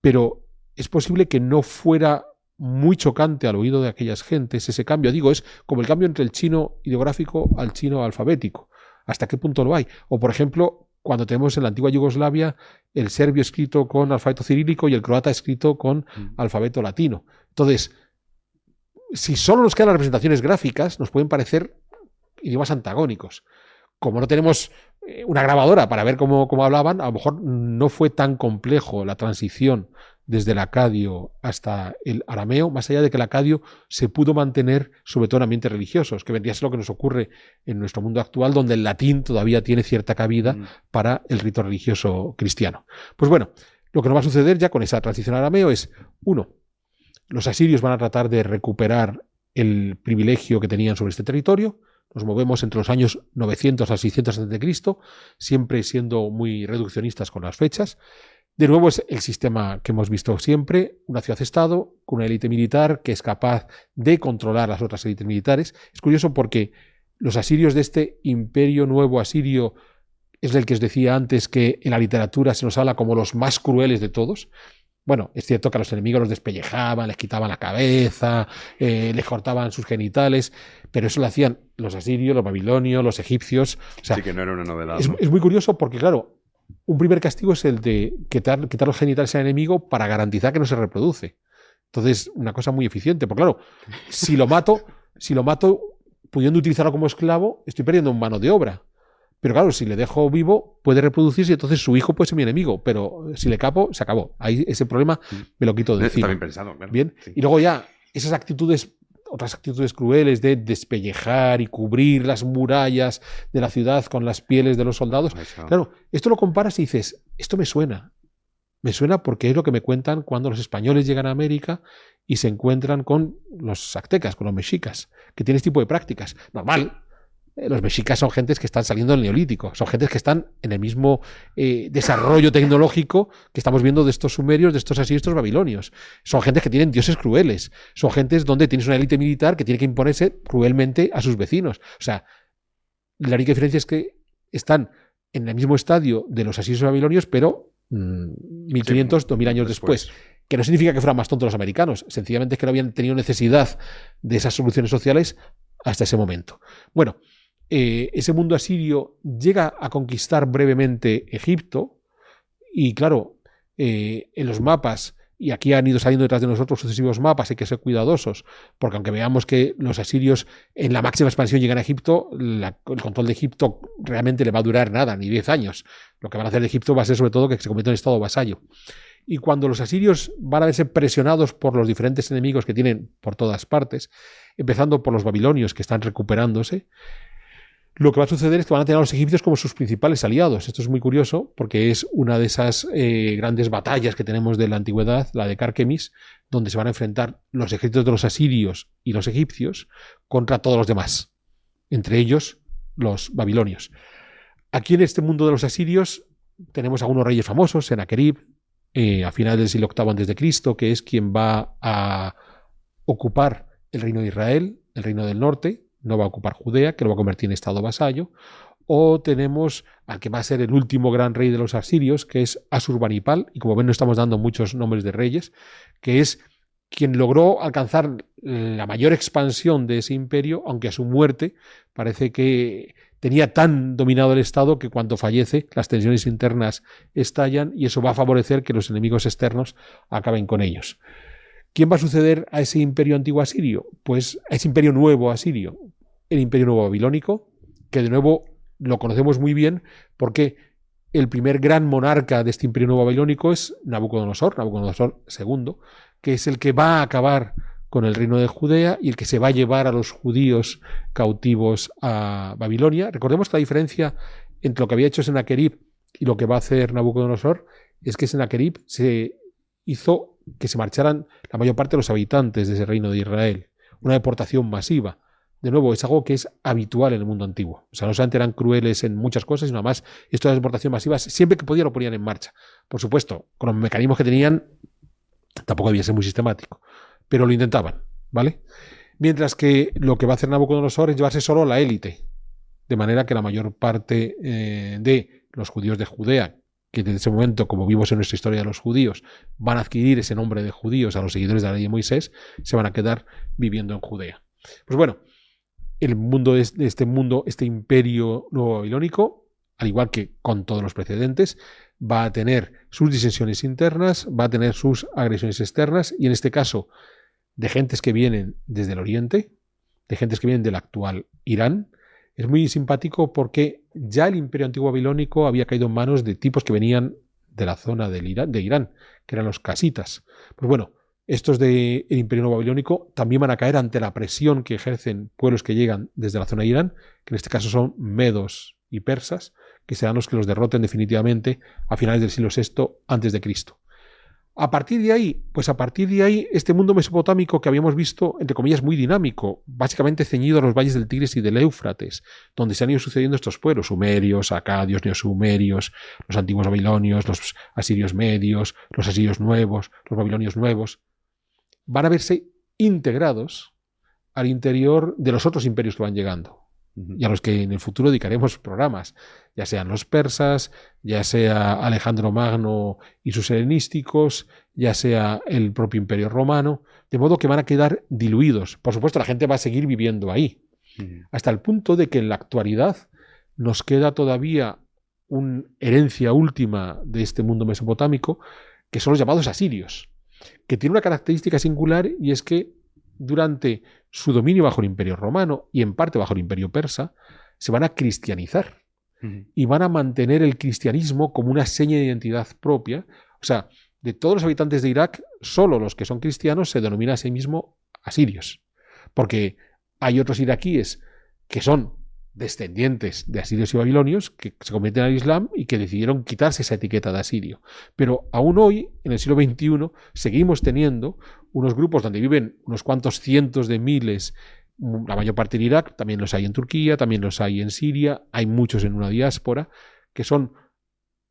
Pero es posible que no fuera muy chocante al oído de aquellas gentes ese cambio. Digo, es como el cambio entre el chino ideográfico al chino alfabético. ¿Hasta qué punto lo hay? O, por ejemplo, cuando tenemos en la antigua Yugoslavia el serbio escrito con alfabeto cirílico y el croata escrito con alfabeto latino. Entonces, si solo nos quedan las representaciones gráficas, nos pueden parecer idiomas antagónicos. como no tenemos una grabadora para ver cómo hablaban, a lo mejor no fue tan complejo la transición desde el acadio hasta el arameo, más allá de que el acadio se pudo mantener sobre todo en ambientes religiosos, que vendría a ser lo que nos ocurre en nuestro mundo actual, donde el latín todavía tiene cierta cabida para el rito religioso cristiano. Pues bueno, lo que nos va a suceder ya con esa transición al arameo es, uno, los asirios van a tratar de recuperar el privilegio que tenían sobre este territorio. Nos movemos entre los años 900 a 600 a.C., siempre siendo muy reduccionistas con las fechas. De nuevo es el sistema que hemos visto siempre, una ciudad-estado con una élite militar que es capaz de controlar las otras élites militares. Es curioso porque los asirios de este imperio nuevo asirio es el que os decía antes que en la literatura se nos habla como los más crueles de todos. Bueno, es cierto que a los enemigos los despellejaban, les quitaban la cabeza, les cortaban sus genitales, pero eso lo hacían los asirios, los babilonios, los egipcios. O sea, sí que no era una novedad. Es muy curioso porque, claro, un primer castigo es el de quitar los genitales al enemigo para garantizar que no se reproduce. Entonces, una cosa muy eficiente. Porque, claro, si lo mato pudiendo utilizarlo como esclavo, estoy perdiendo mano de obra. Pero claro, si le dejo vivo, puede reproducirse y entonces su hijo puede ser mi enemigo. Pero si le capo, se acabó. Ahí ese problema me lo quito de encima. Está bien pensado, claro. Bien. Sí. Y luego ya, esas actitudes, otras actitudes crueles de despellejar y cubrir las murallas de la ciudad con las pieles de los soldados. Eso. Claro, esto lo comparas y dices, esto me suena. Me suena porque es lo que me cuentan cuando los españoles llegan a América y se encuentran con los aztecas, con los mexicas, que tienen este tipo de prácticas. Normal. Los mexicas son gentes que están saliendo del Neolítico, son gentes que están en el mismo desarrollo tecnológico que estamos viendo de estos sumerios, de estos asirios, estos babilonios. Son gentes que tienen dioses crueles, son gentes donde tienes una élite militar que tiene que imponerse cruelmente a sus vecinos. O sea, la única diferencia es que están en el mismo estadio de los asirios y babilonios, pero 1500, 2000 años después. Que no significa que fueran más tontos los americanos, sencillamente es que no habían tenido necesidad de esas soluciones sociales hasta ese momento. Bueno, ese mundo asirio llega a conquistar brevemente Egipto y claro, en los mapas, y aquí han ido saliendo detrás de nosotros sucesivos mapas, hay que ser cuidadosos, porque aunque veamos que los asirios en la máxima expansión llegan a Egipto, el control de Egipto realmente le va a durar nada, ni 10 años. Lo que van a hacer de Egipto va a ser sobre todo que se convierta en estado vasallo. Y cuando los asirios van a verse presionados por los diferentes enemigos que tienen por todas partes, empezando por los babilonios que están recuperándose, lo que va a suceder es que van a tener a los egipcios como sus principales aliados. Esto es muy curioso porque es una de esas grandes batallas que tenemos de la antigüedad, la de Carquemis, donde se van a enfrentar los ejércitos de los asirios y los egipcios contra todos los demás, entre ellos los babilonios. Aquí en este mundo de los asirios tenemos algunos reyes famosos, Sennacherib, a finales del siglo VIII a.C., que es quien va a ocupar el reino de Israel, el reino del norte, no va a ocupar Judea, que lo va a convertir en estado vasallo. O tenemos al que va a ser el último gran rey de los asirios, que es Asurbanipal, y como ven no estamos dando muchos nombres de reyes, que es quien logró alcanzar la mayor expansión de ese imperio, aunque a su muerte parece que tenía tan dominado el Estado que cuando fallece las tensiones internas estallan y eso va a favorecer que los enemigos externos acaben con ellos. ¿Quién va a suceder a ese imperio antiguo asirio? Pues a ese imperio nuevo asirio, el imperio nuevo babilónico, que de nuevo lo conocemos muy bien porque el primer gran monarca de este imperio nuevo babilónico es Nabucodonosor II, que es el que va a acabar con el reino de Judea y el que se va a llevar a los judíos cautivos a Babilonia. Recordemos que la diferencia entre lo que había hecho Sennacherib y lo que va a hacer Nabucodonosor es que Sennacherib se hizo que se marcharan la mayor parte de los habitantes de ese reino de Israel. Una deportación masiva. De nuevo, es algo que es habitual en el mundo antiguo. O sea, no solamente eran crueles en muchas cosas, sino además esto de las deportaciones masivas, siempre que podían lo ponían en marcha. Por supuesto, con los mecanismos que tenían, tampoco debía ser muy sistemático. Pero lo intentaban, ¿vale? Mientras que lo que va a hacer Nabucodonosor es llevarse solo a la élite. De manera que la mayor parte de los judíos de Judea, que desde ese momento, como vimos en nuestra historia de los judíos, van a adquirir ese nombre de judíos a los seguidores de la ley de Moisés, se van a quedar viviendo en Judea. Pues bueno, el mundo de este imperio nuevo babilónico, al igual que con todos los precedentes, va a tener sus disensiones internas, va a tener sus agresiones externas, y en este caso, de gentes que vienen desde el Oriente, de gentes que vienen del actual Irán. Es muy simpático porque ya el imperio antiguo babilónico había caído en manos de tipos que venían de la zona de Irán, que eran los casitas. Pues bueno, estos del imperio no babilónico también van a caer ante la presión que ejercen pueblos que llegan desde la zona de Irán, que en este caso son medos y persas, que serán los que los derroten definitivamente a finales del siglo VI antes de Cristo. A partir de ahí, este mundo mesopotámico que habíamos visto, entre comillas, muy dinámico, básicamente ceñido a los valles del Tigris y del Éufrates, donde se han ido sucediendo estos pueblos, sumerios, acadios, neosumerios, los antiguos babilonios, los asirios medios, los asirios nuevos, los babilonios nuevos, van a verse integrados al interior de los otros imperios que van llegando, y a los que en el futuro dedicaremos programas, ya sean los persas, ya sea Alejandro Magno y sus helenísticos, ya sea el propio imperio romano, de modo que van a quedar diluidos. Por supuesto, la gente va a seguir viviendo ahí, hasta el punto de que en la actualidad nos queda todavía una herencia última de este mundo mesopotámico, que son los llamados asirios, que tiene una característica singular, y es que durante su dominio bajo el imperio romano y en parte bajo el imperio persa, se van a cristianizar y van a mantener el cristianismo como una seña de identidad propia. O sea, de todos los habitantes de Irak, solo los que son cristianos se denominan a sí mismos asirios, porque hay otros iraquíes que son descendientes de asirios y babilonios que se convierten al Islam y que decidieron quitarse esa etiqueta de asirio. Pero aún hoy, en el siglo XXI, seguimos teniendo unos grupos donde viven unos cuantos cientos de miles, la mayor parte en Irak, también los hay en Turquía, también los hay en Siria, hay muchos en una diáspora, que son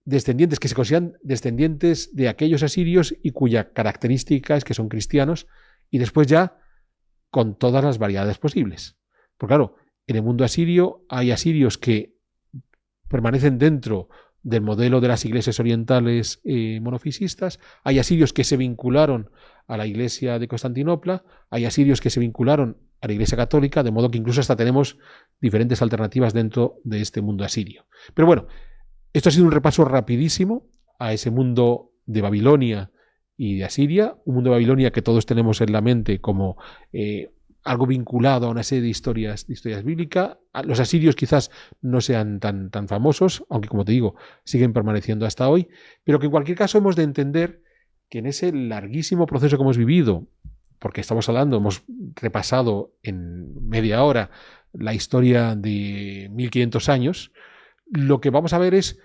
descendientes, que se consideran descendientes de aquellos asirios y cuya característica es que son cristianos, y después ya con todas las variedades posibles. Porque claro, en el mundo asirio hay asirios que permanecen dentro del modelo de las iglesias orientales monofisistas, hay asirios que se vincularon a la iglesia de Constantinopla, hay asirios que se vincularon a la iglesia católica, de modo que incluso hasta tenemos diferentes alternativas dentro de este mundo asirio. Pero bueno, esto ha sido un repaso rapidísimo a ese mundo de Babilonia y de Asiria, un mundo de Babilonia que todos tenemos en la mente como algo vinculado a una serie de historias bíblicas. Los asirios quizás no sean tan famosos, aunque como te digo, siguen permaneciendo hasta hoy, pero que en cualquier caso hemos de entender que en ese larguísimo proceso que hemos vivido, porque hemos repasado en media hora la historia de 1500 años, lo que vamos a ver es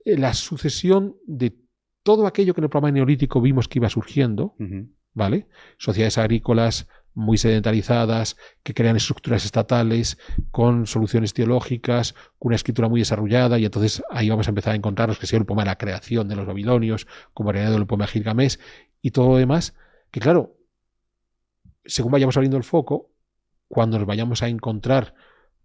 la sucesión de todo aquello que en el programa neolítico vimos que iba surgiendo, ¿vale? Sociedades agrícolas muy sedentarizadas, que crean estructuras estatales, con soluciones teológicas, con una escritura muy desarrollada, y entonces ahí vamos a empezar a encontrarnos que sea el poema de la creación de los babilonios, como heredero del poema de Gilgamesh, y todo lo demás, que claro, según vayamos abriendo el foco, cuando nos vayamos a encontrar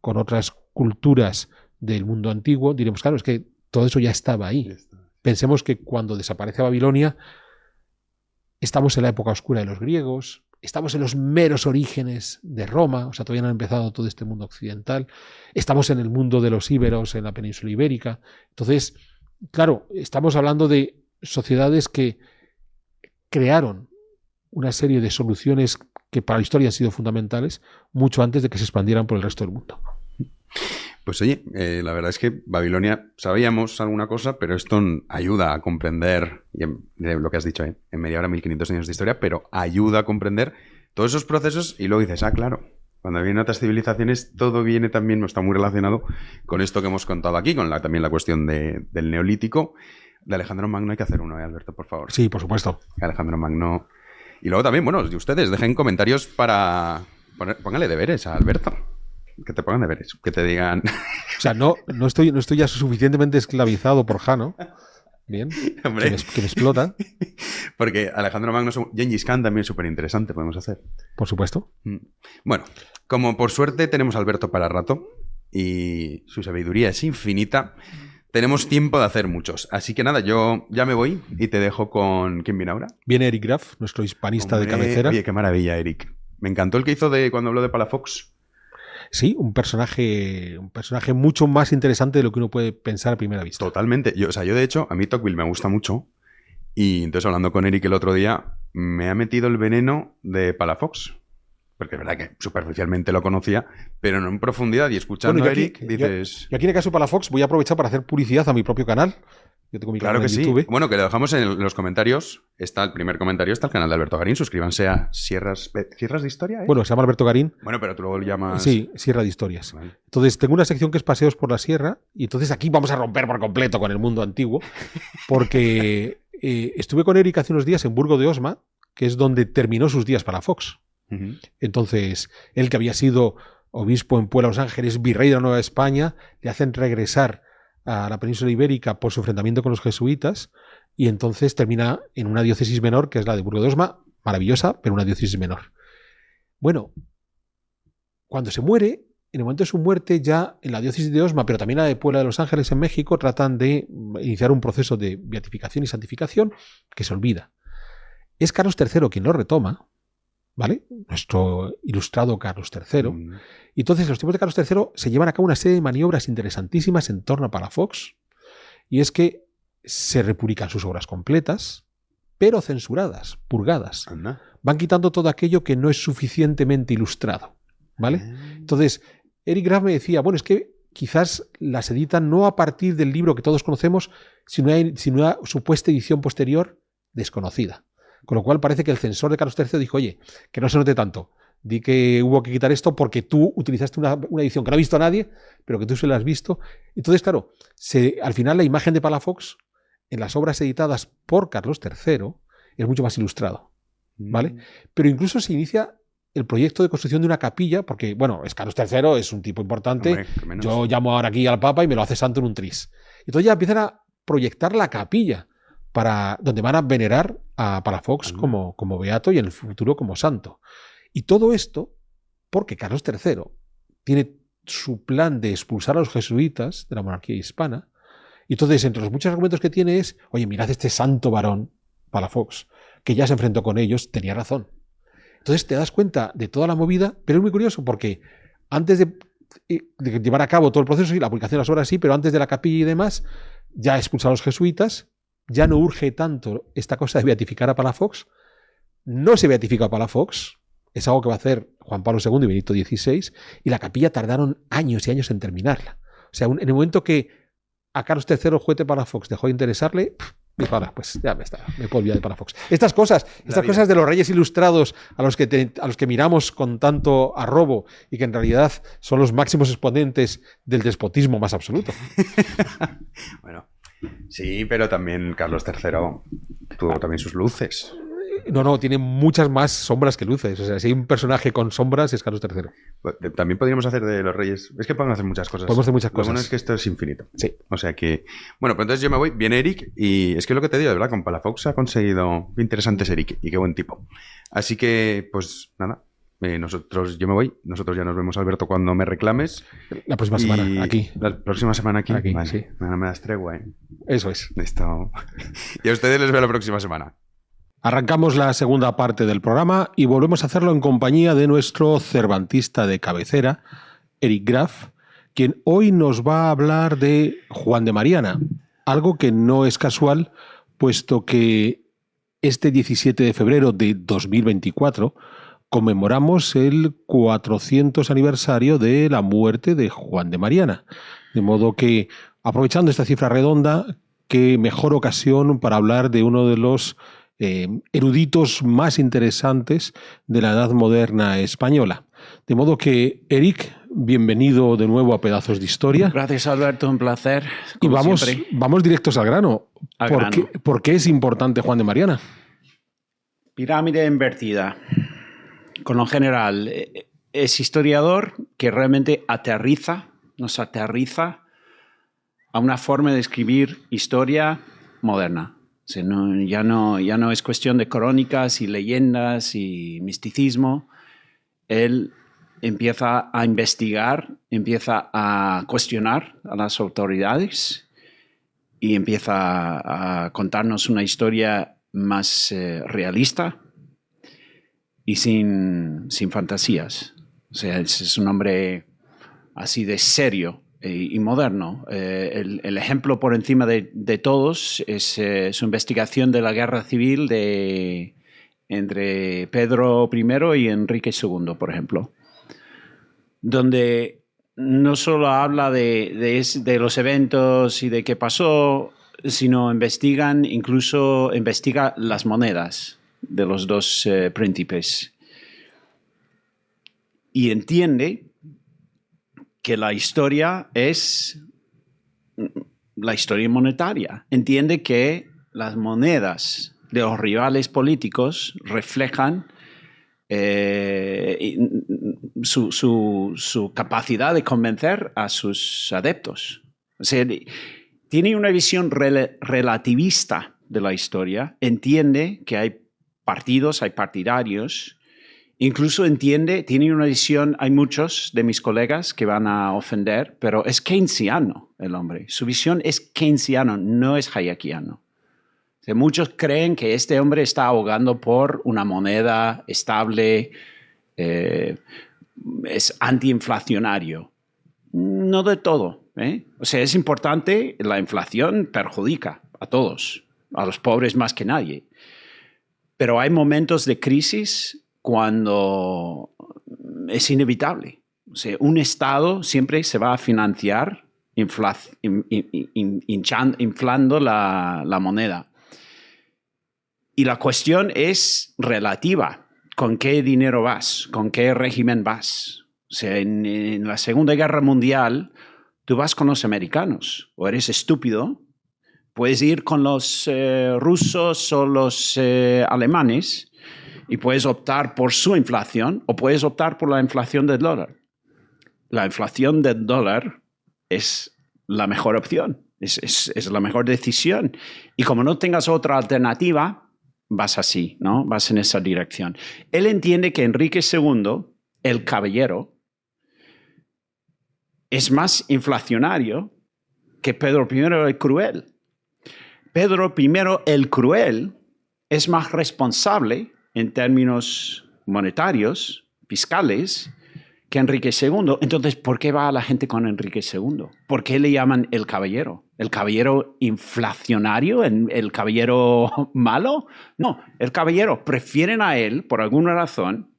con otras culturas del mundo antiguo, diremos, claro, es que todo eso ya estaba ahí. Pensemos que cuando desaparece Babilonia, estamos en la época oscura de los griegos, estamos en los meros orígenes de Roma, o sea, todavía no ha empezado todo este mundo occidental, estamos en el mundo de los íberos en la península ibérica. Entonces, claro, estamos hablando de sociedades que crearon una serie de soluciones que para la historia han sido fundamentales mucho antes de que se expandieran por el resto del mundo. Pues oye, la verdad es que Babilonia sabíamos alguna cosa, pero esto ayuda a comprender, y lo que has dicho, en media hora 1500 años de historia, pero ayuda a comprender todos esos procesos, y luego dices, claro, cuando vienen otras civilizaciones todo viene también, no está muy relacionado con esto que hemos contado aquí, con también la cuestión del neolítico. De Alejandro Magno hay que hacer uno, Alberto, por favor. Sí, por supuesto. Alejandro Magno. Y luego también, bueno, ustedes dejen comentarios para... Póngale deberes a Alberto. Que te pongan deberes, que te digan... O sea, no estoy ya suficientemente esclavizado por Jano. Bien. Hombre. Que me explota. Porque Alejandro Magno, Gengis Khan también es súper interesante, podemos hacer. Por supuesto. Bueno, como por suerte tenemos a Alberto para rato y su sabiduría es infinita, tenemos tiempo de hacer muchos. Así que nada, yo ya me voy y te dejo con... ¿Quién viene ahora? Viene Eric Graf, nuestro hispanista de cabecera. Oye, qué maravilla, Eric. Me encantó el que hizo cuando habló de Palafox. Sí, un personaje mucho más interesante de lo que uno puede pensar a primera vista. Totalmente. Yo de hecho, a mí Tocqueville me gusta mucho. Y entonces, hablando con Eric el otro día, me ha metido el veneno de Palafox. porque es verdad que superficialmente lo conocía, pero no en profundidad. Y escuchando Bueno, a Eric, dices... Yo aquí en el caso de Palafox voy a aprovechar para hacer publicidad a mi propio canal. Yo tengo mi Claro canal que en sí. YouTube. Bueno, que lo dejamos en los comentarios. Está el primer comentario, está el canal de Alberto Garín. Suscríbanse a ¿Sierras de Historia? Bueno, se llama Alberto Garín. Bueno, pero tú lo llamas... Sí, Sierra de Historias. Vale. Entonces, tengo una sección que es Paseos por la Sierra, y entonces aquí vamos a romper por completo con el mundo antiguo, porque estuve con Eric hace unos días en Burgo de Osma, que es donde terminó sus días Palafox. Uh-huh. Entonces, él, que había sido obispo en Puebla de los Ángeles, virrey de la Nueva España, le hacen regresar a la península ibérica por su enfrentamiento con los jesuitas, y entonces termina en una diócesis menor, que es la de Burgo de Osma, maravillosa, pero una diócesis menor. Bueno, cuando se muere, en el momento de su muerte, ya en la diócesis de Osma, pero también la de Puebla de los Ángeles en México, tratan de iniciar un proceso de beatificación y santificación que se olvida. Es Carlos III quien lo retoma, ¿vale? Nuestro ilustrado Carlos III. Y entonces, en los tiempos de Carlos III se llevan a cabo una serie de maniobras interesantísimas en torno a Palafox, y es que se republican sus obras completas, pero censuradas, purgadas. Anda. Van quitando todo aquello que no es suficientemente ilustrado, ¿vale? Entonces, Eric Graf me decía, bueno, es que quizás las editan no a partir del libro que todos conocemos, sino una supuesta edición posterior desconocida. Con lo cual parece que el censor de Carlos III dijo, oye, que no se note tanto, di que hubo que quitar esto porque tú utilizaste una edición que no ha visto a nadie, pero que tú se la has visto. Entonces, claro, al final la imagen de Palafox en las obras editadas por Carlos III es mucho más ilustrado, ¿vale? Pero incluso se inicia el proyecto de construcción de una capilla, porque, bueno, es Carlos III, es un tipo importante. Hombre, yo llamo ahora aquí al Papa y me lo hace santo en un tris. Entonces ya empiezan a proyectar la capilla donde van a venerar a Palafox como beato y en el futuro como santo. Y todo esto porque Carlos III tiene su plan de expulsar a los jesuitas de la monarquía hispana. Y entonces, entre los muchos argumentos que tiene es, oye, mirad este santo varón, Palafox, que ya se enfrentó con ellos, tenía razón. Entonces te das cuenta de toda la movida, pero es muy curioso porque antes de llevar a cabo todo el proceso y la publicación de las obras sí, pero antes de la capilla y demás, ya expulsaron a los jesuitas, ya no urge tanto esta cosa de beatificar a Palafox, no se beatifica a Palafox, es algo que va a hacer Juan Pablo II y Benito XVI, y la capilla tardaron años y años en terminarla. O sea, en el momento que a Carlos III el juguete Palafox dejó de interesarle, dijo, ahora, pues ya me puedo olvidar de Palafox. Estas cosas de los reyes ilustrados a los que miramos con tanto arrobo y que en realidad son los máximos exponentes del despotismo más absoluto. Bueno, sí, pero también Carlos III tuvo también sus luces. No, tiene muchas más sombras que luces. O sea, si hay un personaje con sombras es Carlos III. También podríamos hacer de los reyes... Es que podemos hacer muchas cosas. Podemos hacer muchas cosas. Lo bueno es que esto es infinito. Sí. O sea que... Bueno, pues entonces yo me voy. Viene Eric y es que lo que te digo, de verdad, con Palafox ha conseguido... Interesante es Eric y qué buen tipo. Así que, pues nada, yo me voy. Nosotros ya nos vemos, Alberto, cuando me reclames. La próxima semana, aquí. La próxima semana aquí. Vale. Sí. No me das tregua, ¿eh? Eso es. Y a ustedes les veo la próxima semana. Arrancamos la segunda parte del programa y volvemos a hacerlo en compañía de nuestro cervantista de cabecera, Eric Graf, quien hoy nos va a hablar de Juan de Mariana, algo que no es casual, puesto que este 17 de febrero de 2024 conmemoramos el 400 aniversario de la muerte de Juan de Mariana. De modo que, aprovechando esta cifra redonda, qué mejor ocasión para hablar de uno de los eruditos más interesantes de la Edad Moderna española. De modo que, Eric, bienvenido de nuevo a Pedazos de Historia. Gracias, Alberto, un placer. Y vamos directos al grano. ¿Por qué es importante Juan de Mariana? Pirámide invertida. Con lo general, es historiador que realmente nos aterriza a una forma de escribir historia moderna. O sea, ya no es cuestión de crónicas y leyendas y misticismo. Él empieza a investigar, empieza a cuestionar a las autoridades y empieza a contarnos una historia más realista y sin fantasías. O sea, es un hombre así de serio y moderno. El ejemplo por encima de todos es su investigación de la guerra civil entre Pedro I y Enrique II, por ejemplo, donde no solo habla de los eventos y de qué pasó, sino investiga las monedas de los dos príncipes. Y entiende que la historia es la historia monetaria. Entiende que las monedas de los rivales políticos reflejan su capacidad de convencer a sus adeptos. O sea, tiene una visión relativista de la historia, entiende que hay partidos, hay partidarios, incluso tiene una visión, hay muchos de mis colegas que van a ofender, pero es keynesiano el hombre. Su visión es keynesiano, no es hayekiano. O sea, muchos creen que este hombre está abogando por una moneda estable, es antiinflacionario. No de todo, ¿eh? O sea, es importante, la inflación perjudica a todos, a los pobres más que nadie. Pero hay momentos de crisis cuando es inevitable. O sea, un Estado siempre se va a financiar inflando la moneda. Y la cuestión es relativa. ¿Con qué dinero vas? ¿Con qué régimen vas? O sea, en la Segunda Guerra Mundial, tú vas con los americanos. O eres estúpido. Puedes ir con los rusos o los alemanes y puedes optar por su inflación o puedes optar por la inflación del dólar. La inflación del dólar es la mejor opción, es la mejor decisión. Y como no tengas otra alternativa, vas así, ¿no? Vas en esa dirección. Él entiende que Enrique II, el caballero, es más inflacionario que Pedro I el cruel. Pedro I el cruel es más responsable en términos monetarios, fiscales, que Enrique II. Entonces, ¿por qué va la gente con Enrique II? ¿Por qué le llaman el caballero? ¿El caballero inflacionario? ¿El caballero malo? No, el caballero. Prefieren a él, por alguna razón,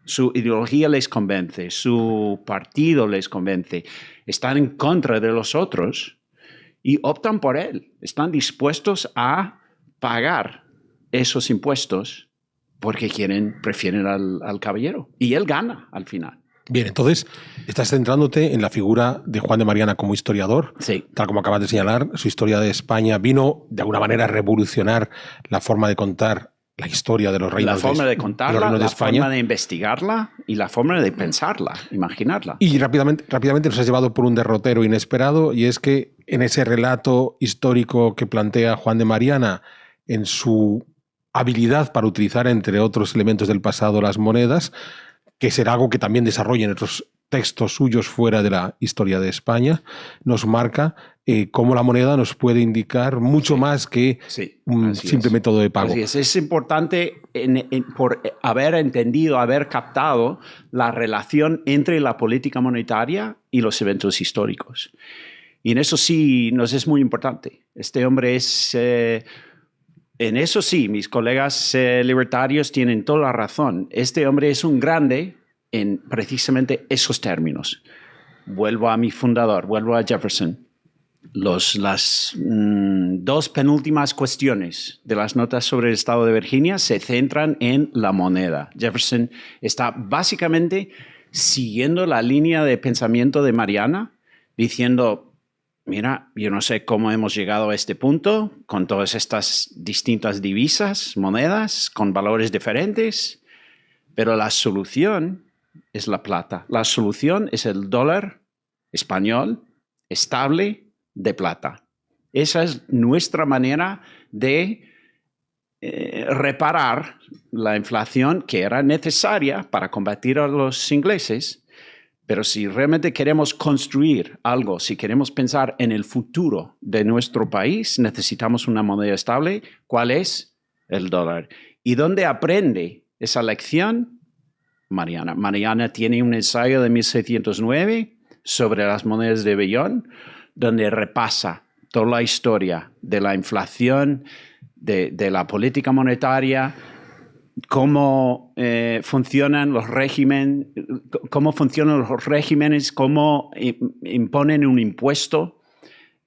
su ideología les convence, su partido les convence, están en contra de los otros y optan por él. Están dispuestos a pagar esos impuestos porque prefieren al caballero. Y él gana al final. Bien, entonces estás centrándote en la figura de Juan de Mariana como historiador. Sí. Tal como acabas de señalar, su historia de España vino de alguna manera a revolucionar la forma de contar la historia de los reinos de España. La forma de contarla, la forma de investigarla y la forma de pensarla, imaginarla. Y rápidamente nos has llevado por un derrotero inesperado, y es que en ese relato histórico que plantea Juan de Mariana, en su habilidad para utilizar, entre otros elementos del pasado, las monedas, que será algo que también desarrolla en otros textos suyos fuera de la historia de España, nos marca cómo la moneda nos puede indicar mucho más que un simple método de pago. Así es importante por haber entendido, haber captado la relación entre la política monetaria y los eventos históricos. Y en eso sí nos es muy importante. Este hombre es... en eso sí, mis colegas libertarios tienen toda la razón. Este hombre es un grande en precisamente esos términos. Vuelvo a mi fundador, vuelvo a Jefferson. Las dos penúltimas cuestiones de las notas sobre el estado de Virginia se centran en la moneda. Jefferson está básicamente siguiendo la línea de pensamiento de Mariana, diciendo... Mira, yo no sé cómo hemos llegado a este punto con todas estas distintas divisas, monedas, con valores diferentes, pero la solución es la plata. La solución es el dólar español estable de plata. Esa es nuestra manera de reparar la inflación que era necesaria para combatir a los ingleses. Pero si realmente queremos construir algo, si queremos pensar en el futuro de nuestro país, necesitamos una moneda estable. ¿Cuál es? El dólar. ¿Y dónde aprende esa lección? Mariana. Mariana tiene un ensayo de 1609 sobre las monedas de vellón, donde repasa toda la historia de la inflación, de la política monetaria, cómo funcionan los regímenes, cómo imponen un impuesto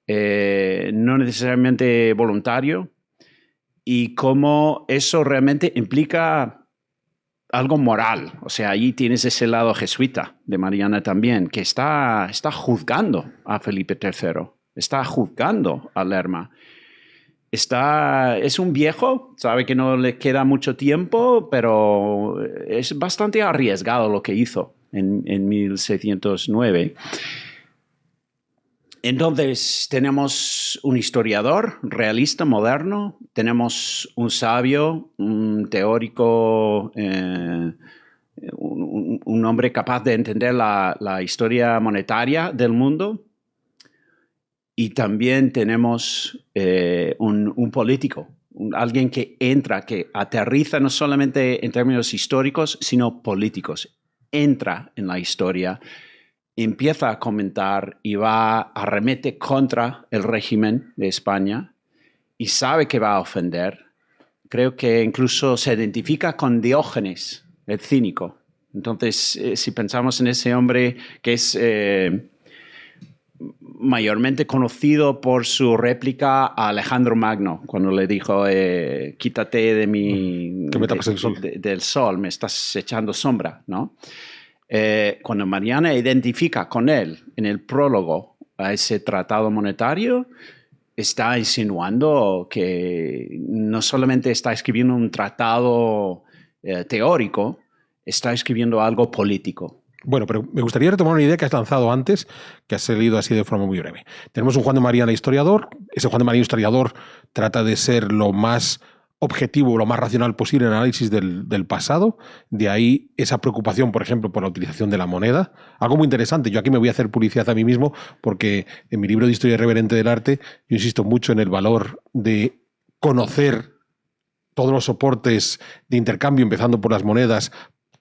no necesariamente voluntario y cómo eso realmente implica algo moral. O sea, ahí tienes ese lado jesuita de Mariana también, que está juzgando a Felipe III, está juzgando a Lerma. Es un viejo, sabe que no le queda mucho tiempo, pero es bastante arriesgado lo que hizo en 1609. Entonces, tenemos un historiador realista, moderno, tenemos un sabio, un teórico, un hombre capaz de entender la historia monetaria del mundo, y también tenemos un político, alguien que entra, que aterriza no solamente en términos históricos, sino políticos, entra en la historia, empieza a comentar y arremete contra el régimen de España y sabe que va a ofender. Creo que incluso se identifica con Diógenes, el cínico. Entonces, si pensamos en ese hombre que es mayormente conocido por su réplica a Alejandro Magno, cuando le dijo, quítate de mi... Que me tapas el sol. Del sol, me estás echando sombra, ¿no? Cuando Mariana identifica con él en el prólogo a ese tratado monetario, está insinuando que no solamente está escribiendo un tratado teórico, está escribiendo algo político. Bueno, pero me gustaría retomar una idea que has lanzado antes, que has leído así de forma muy breve. Tenemos un Juan de Mariana historiador. Ese Juan de Mariana historiador trata de ser lo más objetivo, lo más racional posible en el análisis del pasado. De ahí esa preocupación, por ejemplo, por la utilización de la moneda. Algo muy interesante. Yo aquí me voy a hacer publicidad a mí mismo porque en mi libro de Historia Irreverente del Arte yo insisto mucho en el valor de conocer todos los soportes de intercambio, empezando por las monedas,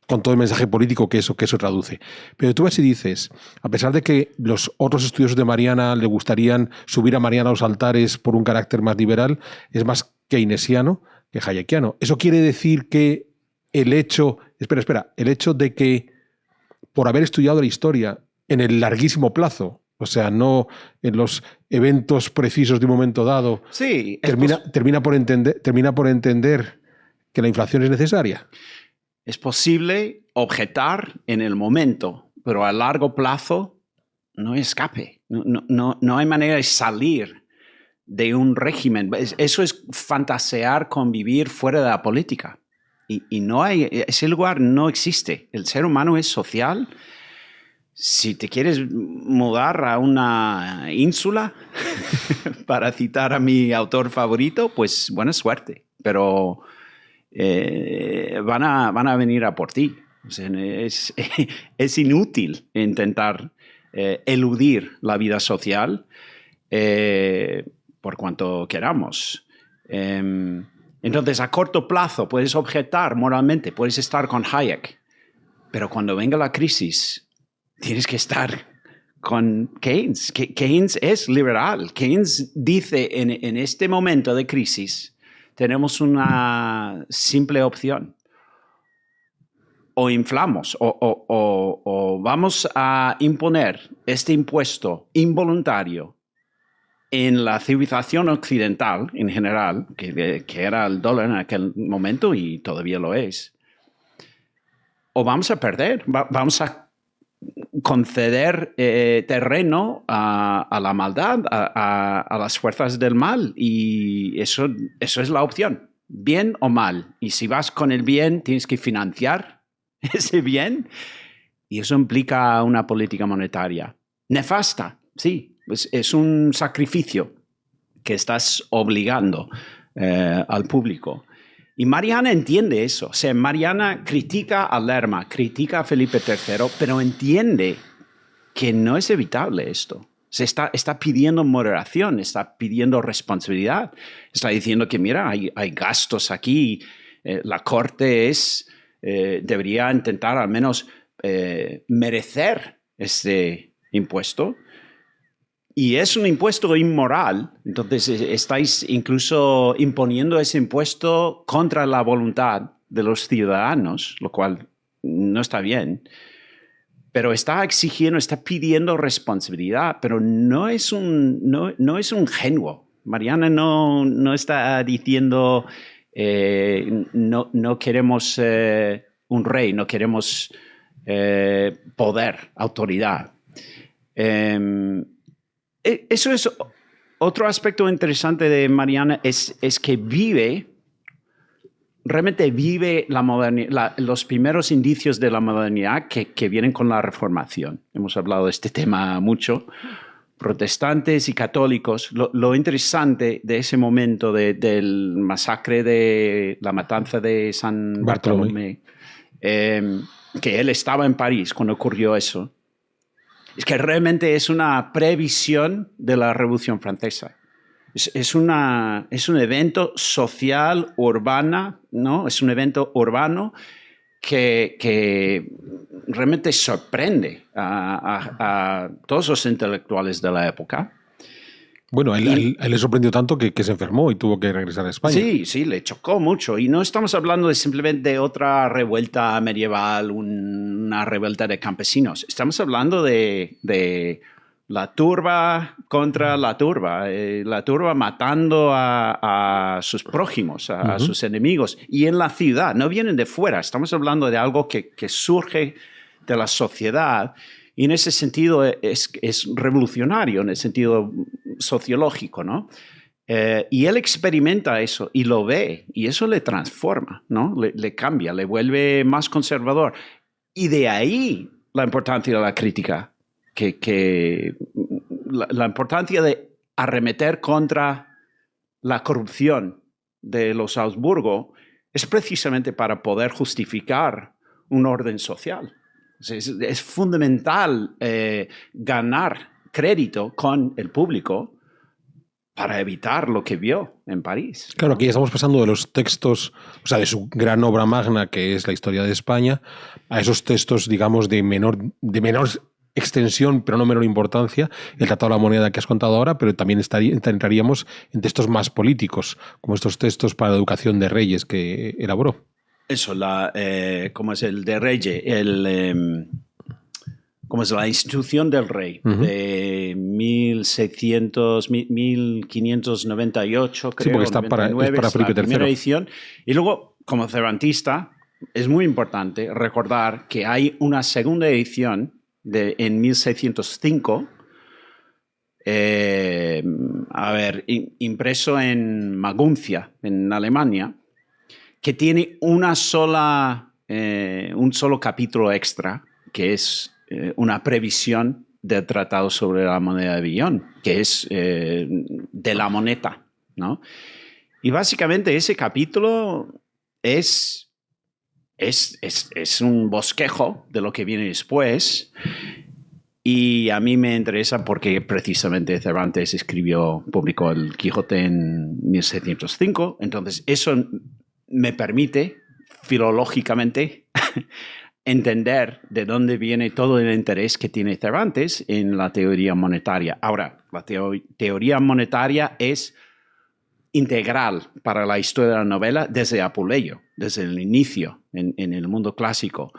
con todo el mensaje político que eso traduce. Pero tú así dices, a pesar de que los otros estudiosos de Mariana le gustarían subir a Mariana a los altares por un carácter más liberal, es más keynesiano que hayekiano. ¿Eso quiere decir que el hecho de que por haber estudiado la historia en el larguísimo plazo, o sea, no en los eventos precisos de un momento dado, sí, termina por entender que la inflación es necesaria? Es posible objetar en el momento, pero a largo plazo no hay escape. No hay manera de salir de un régimen. Eso es fantasear con vivir fuera de la política. Y no hay, ese lugar no existe. El ser humano es social. Si te quieres mudar a una ínsula, para citar a mi autor favorito, pues buena suerte. Pero van a venir a por ti. O sea, es inútil intentar eludir la vida social por cuanto queramos. Entonces, a corto plazo puedes objetar moralmente, puedes estar con Hayek, pero cuando venga la crisis tienes que estar con Keynes. Keynes es liberal. Keynes dice en este momento de crisis tenemos una simple opción. O inflamos o vamos a imponer este impuesto involuntario en la civilización occidental en general, que era el dólar en aquel momento y todavía lo es, o vamos a perder, vamos a conceder terreno a la maldad, a las fuerzas del mal, y eso es la opción, bien o mal. Y si vas con el bien, tienes que financiar ese bien, y eso implica una política monetaria nefasta, sí, es un sacrificio que estás obligando al público. Y Mariana entiende eso. O sea, Mariana critica a Lerma, critica a Felipe III, pero entiende que no es evitable esto. Se está pidiendo moderación, está pidiendo responsabilidad. Está diciendo que, mira, hay gastos aquí. La corte debería intentar al menos merecer este impuesto. Y es un impuesto inmoral, entonces estáis incluso imponiendo ese impuesto contra la voluntad de los ciudadanos, lo cual no está bien, pero está exigiendo, está pidiendo responsabilidad, pero no es un ingenuo. Mariana no está diciendo no queremos un rey, no queremos poder, autoridad. Eso es otro aspecto interesante de Mariana, es que realmente vive la modernidad, los primeros indicios de la modernidad que vienen con la Reformación. Hemos hablado de este tema mucho. Protestantes y católicos, lo interesante de ese momento del masacre de la matanza de San Bartolomé, que él estaba en París cuando ocurrió eso, es que realmente es una previsión de la Revolución Francesa. Es un evento social, urbana, ¿no? Es un evento urbano que realmente sorprende a todos los intelectuales de la época. Bueno, a él le sorprendió tanto que se enfermó y tuvo que regresar a España. Sí, le chocó mucho. Y no estamos hablando simplemente de otra revuelta medieval, una revuelta de campesinos. Estamos hablando de la turba contra la turba matando a sus prójimos, a sus enemigos. Y en la ciudad, no vienen de fuera. Estamos hablando de algo que surge de la sociedad. Y en ese sentido es revolucionario, en el sentido sociológico, ¿no? Y él experimenta eso y lo ve, y eso le transforma, ¿no? Le cambia, le vuelve más conservador. Y de ahí la importancia de la crítica, la importancia de arremeter contra la corrupción de los Habsburgo es precisamente para poder justificar un orden social. Es fundamental ganar crédito con el público para evitar lo que vio en París. Claro, aquí estamos pasando de los textos, o sea, de su gran obra magna, que es la historia de España, a esos textos, digamos, de menor extensión, pero no menor importancia, el Tratado de la Moneda que has contado ahora, pero también entraríamos en textos más políticos, como estos textos para la educación de reyes que elaboró. Eso, ¿cómo es el de Reyes? ¿Cómo es la institución del rey? De 1598, creo. Sí, porque está 99, es para Felipe la primera III. edición. Y luego, como cervantista, es muy importante recordar que hay una segunda edición en 1605, impreso en Maguncia, en Alemania, que tiene un solo capítulo extra, que es una previsión del Tratado sobre la moneda de Villon, que es de la moneta, ¿no? Y básicamente ese capítulo es un bosquejo de lo que viene después. Y a mí me interesa porque precisamente Cervantes publicó el Quijote en 1705. Entonces eso me permite filológicamente entender de dónde viene todo el interés que tiene Cervantes en la teoría monetaria. Ahora, la teoría monetaria es integral para la historia de la novela desde Apuleyo, desde el inicio en el mundo clásico.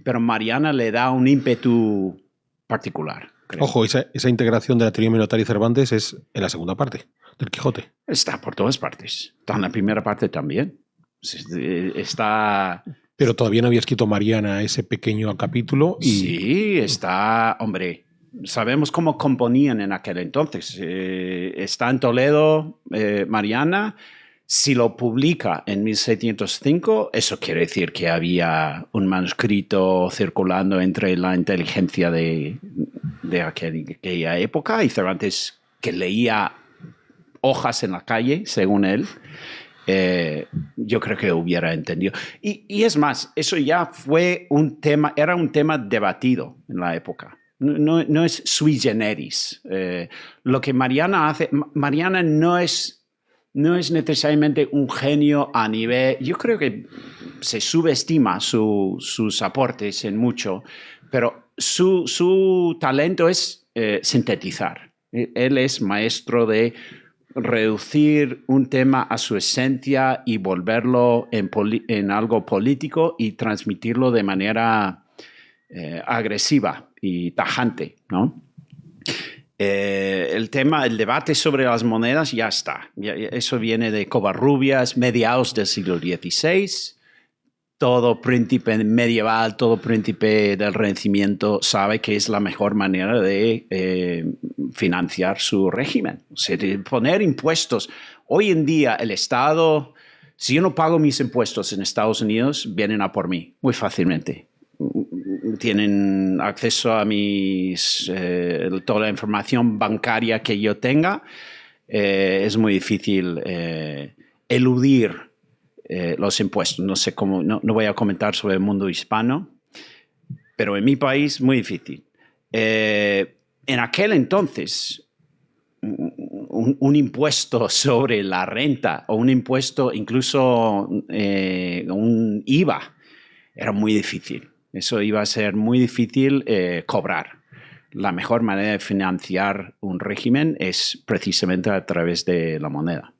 Pero Mariana le da un ímpetu particular, creo. Ojo, esa integración de la teoría monetaria y Cervantes es en la segunda parte del Quijote. Está por todas partes. Está en la primera parte también. Está... Pero todavía no había escrito Mariana ese pequeño capítulo. Sí, está... Hombre, sabemos cómo componían en aquel entonces. Está en Toledo, Mariana. Si lo publica en 1605, eso quiere decir que había un manuscrito circulando entre la inteligencia de aquella época y Cervantes, que leía hojas en la calle, según él. Yo creo que hubiera entendido. Y es más, eso ya fue era un tema debatido en la época. No es sui generis. Lo que Mariana hace, Mariana no es necesariamente un genio a nivel... Yo creo que se subestima sus aportes en mucho, pero su talento es sintetizar. Él es maestro de reducir un tema a su esencia y volverlo en algo político y transmitirlo de manera agresiva y tajante, ¿no? El debate sobre las monedas ya está. Eso viene de Covarrubias, mediados del siglo XVI. Todo príncipe medieval, todo príncipe del Renacimiento sabe que es la mejor manera de financiar su régimen. O sea, de poner impuestos. Hoy en día el Estado, si yo no pago mis impuestos en Estados Unidos, vienen a por mí muy fácilmente. Tienen acceso a toda la información bancaria que yo tenga. Es muy difícil eludir los impuestos. No sé cómo, no voy a comentar sobre el mundo hispano, pero en mi país muy difícil. En aquel entonces, un impuesto sobre la renta o un impuesto, incluso un IVA, era muy difícil. Eso iba a ser muy difícil cobrar. La mejor manera de financiar un régimen es precisamente a través de la moneda.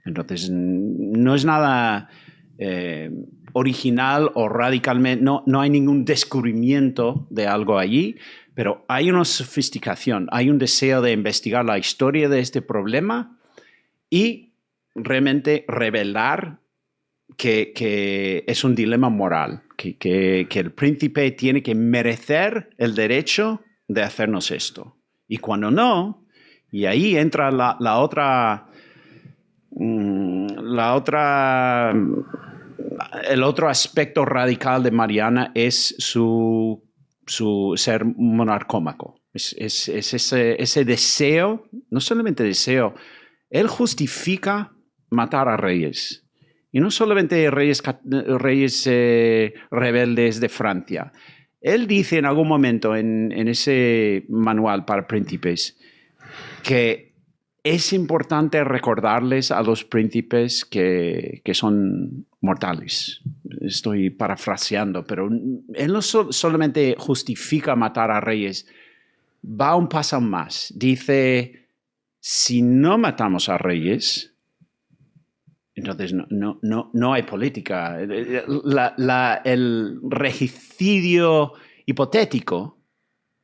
Entonces, no es nada original o radicalmente, no hay ningún descubrimiento de algo allí, pero hay una sofisticación, hay un deseo de investigar la historia de este problema y realmente revelar que es un dilema moral, que el príncipe tiene que merecer el derecho de hacernos esto. Y cuando no, y ahí entra el otro aspecto radical de Mariana es su ser monarcómaco. Es ese deseo, no solamente deseo, él justifica matar a reyes. Y no solamente reyes rebeldes de Francia. Él dice en algún momento en ese manual para príncipes que es importante recordarles a los príncipes que son mortales. Estoy parafraseando, pero él no solamente justifica matar a reyes, va un paso más. Dice, si no matamos a reyes, entonces no hay política. El regicidio hipotético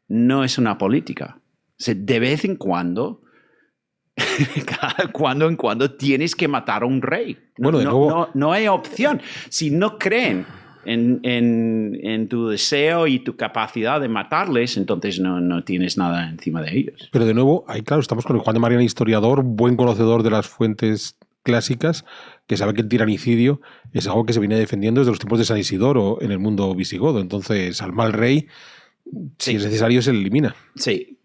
no es una política. O sea, de vez en cuando, cuando en cuando tienes que matar a un rey. No hay opción. Si no creen en tu deseo y tu capacidad de matarles, entonces no tienes nada encima de ellos. Pero de nuevo, ahí claro, estamos con el Juan de Mariana historiador, buen conocedor de las fuentes clásicas, que sabe que el tiranicidio es algo que se viene defendiendo desde los tiempos de San Isidoro en el mundo visigodo. Entonces, al mal rey, si es necesario, se le elimina. Sí.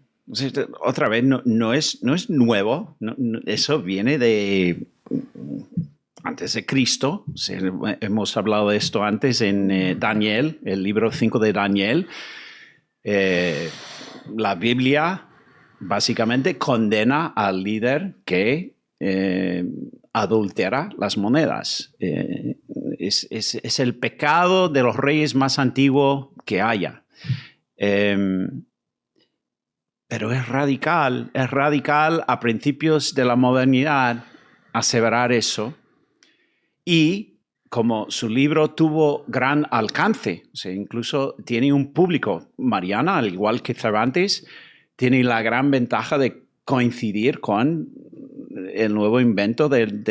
Otra vez, no es nuevo. Eso viene de antes de Cristo. Hemos hablado de esto antes en Daniel, el libro 5 de Daniel. La Biblia básicamente condena al líder que adultera las monedas. Es el pecado de los reyes más antiguo que haya. Pero es radical a principios de la modernidad aseverar eso. Y como su libro tuvo gran alcance, o sea, incluso tiene un público, Mariana, al igual que Cervantes, tiene la gran ventaja de coincidir con el nuevo invento del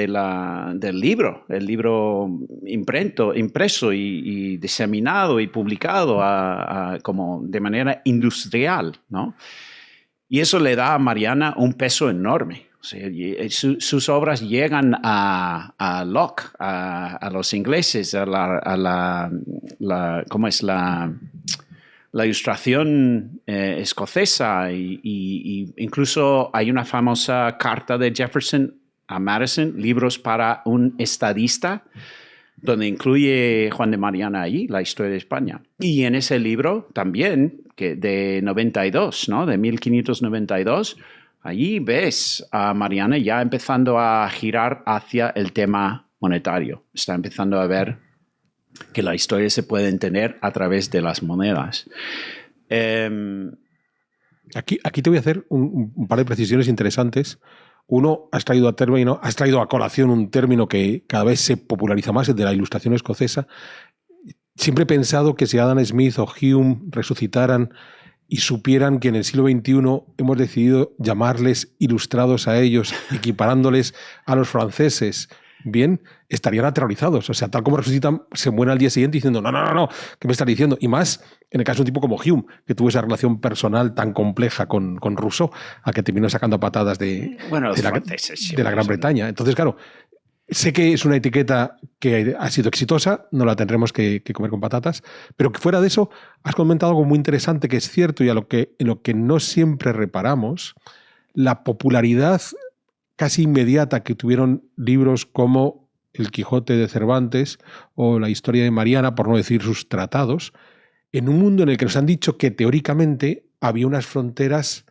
libro, el libro impreso y diseminado y publicado como de manera industrial, ¿no? Y eso le da a Mariana un peso enorme. O sea, sus obras llegan a Locke, a los ingleses, ¿cómo es? La ilustración escocesa y incluso hay una famosa carta de Jefferson a Madison, libros para un estadista, donde incluye Juan de Mariana allí, la historia de España. Y en ese libro también, que de 92, ¿no? De 1592, allí ves a Mariana ya empezando a girar hacia el tema monetario. Está empezando a ver que la historia se puede entender a través de las monedas. Aquí te voy a hacer un par de precisiones interesantes. Uno, has traído a colación un término que cada vez se populariza más, el de la Ilustración escocesa. Siempre he pensado que si Adam Smith o Hume resucitaran y supieran que en el siglo XXI hemos decidido llamarles ilustrados a ellos, equiparándoles a los franceses, bien, estarían aterrorizados. O sea, tal como resucitan, se mueren al día siguiente diciendo, no, ¿qué me estás diciendo? Y más en el caso de un tipo como Hume, que tuvo esa relación personal tan compleja con Rousseau, a que terminó sacando patadas de la Gran Bretaña. Entonces, claro, sé que es una etiqueta que ha sido exitosa, no la tendremos que comer con patatas, pero que fuera de eso, has comentado algo muy interesante que es cierto y en lo que no siempre reparamos, la popularidad casi inmediata que tuvieron libros como El Quijote de Cervantes o La Historia de Mariana, por no decir sus tratados, en un mundo en el que nos han dicho que teóricamente había unas fronteras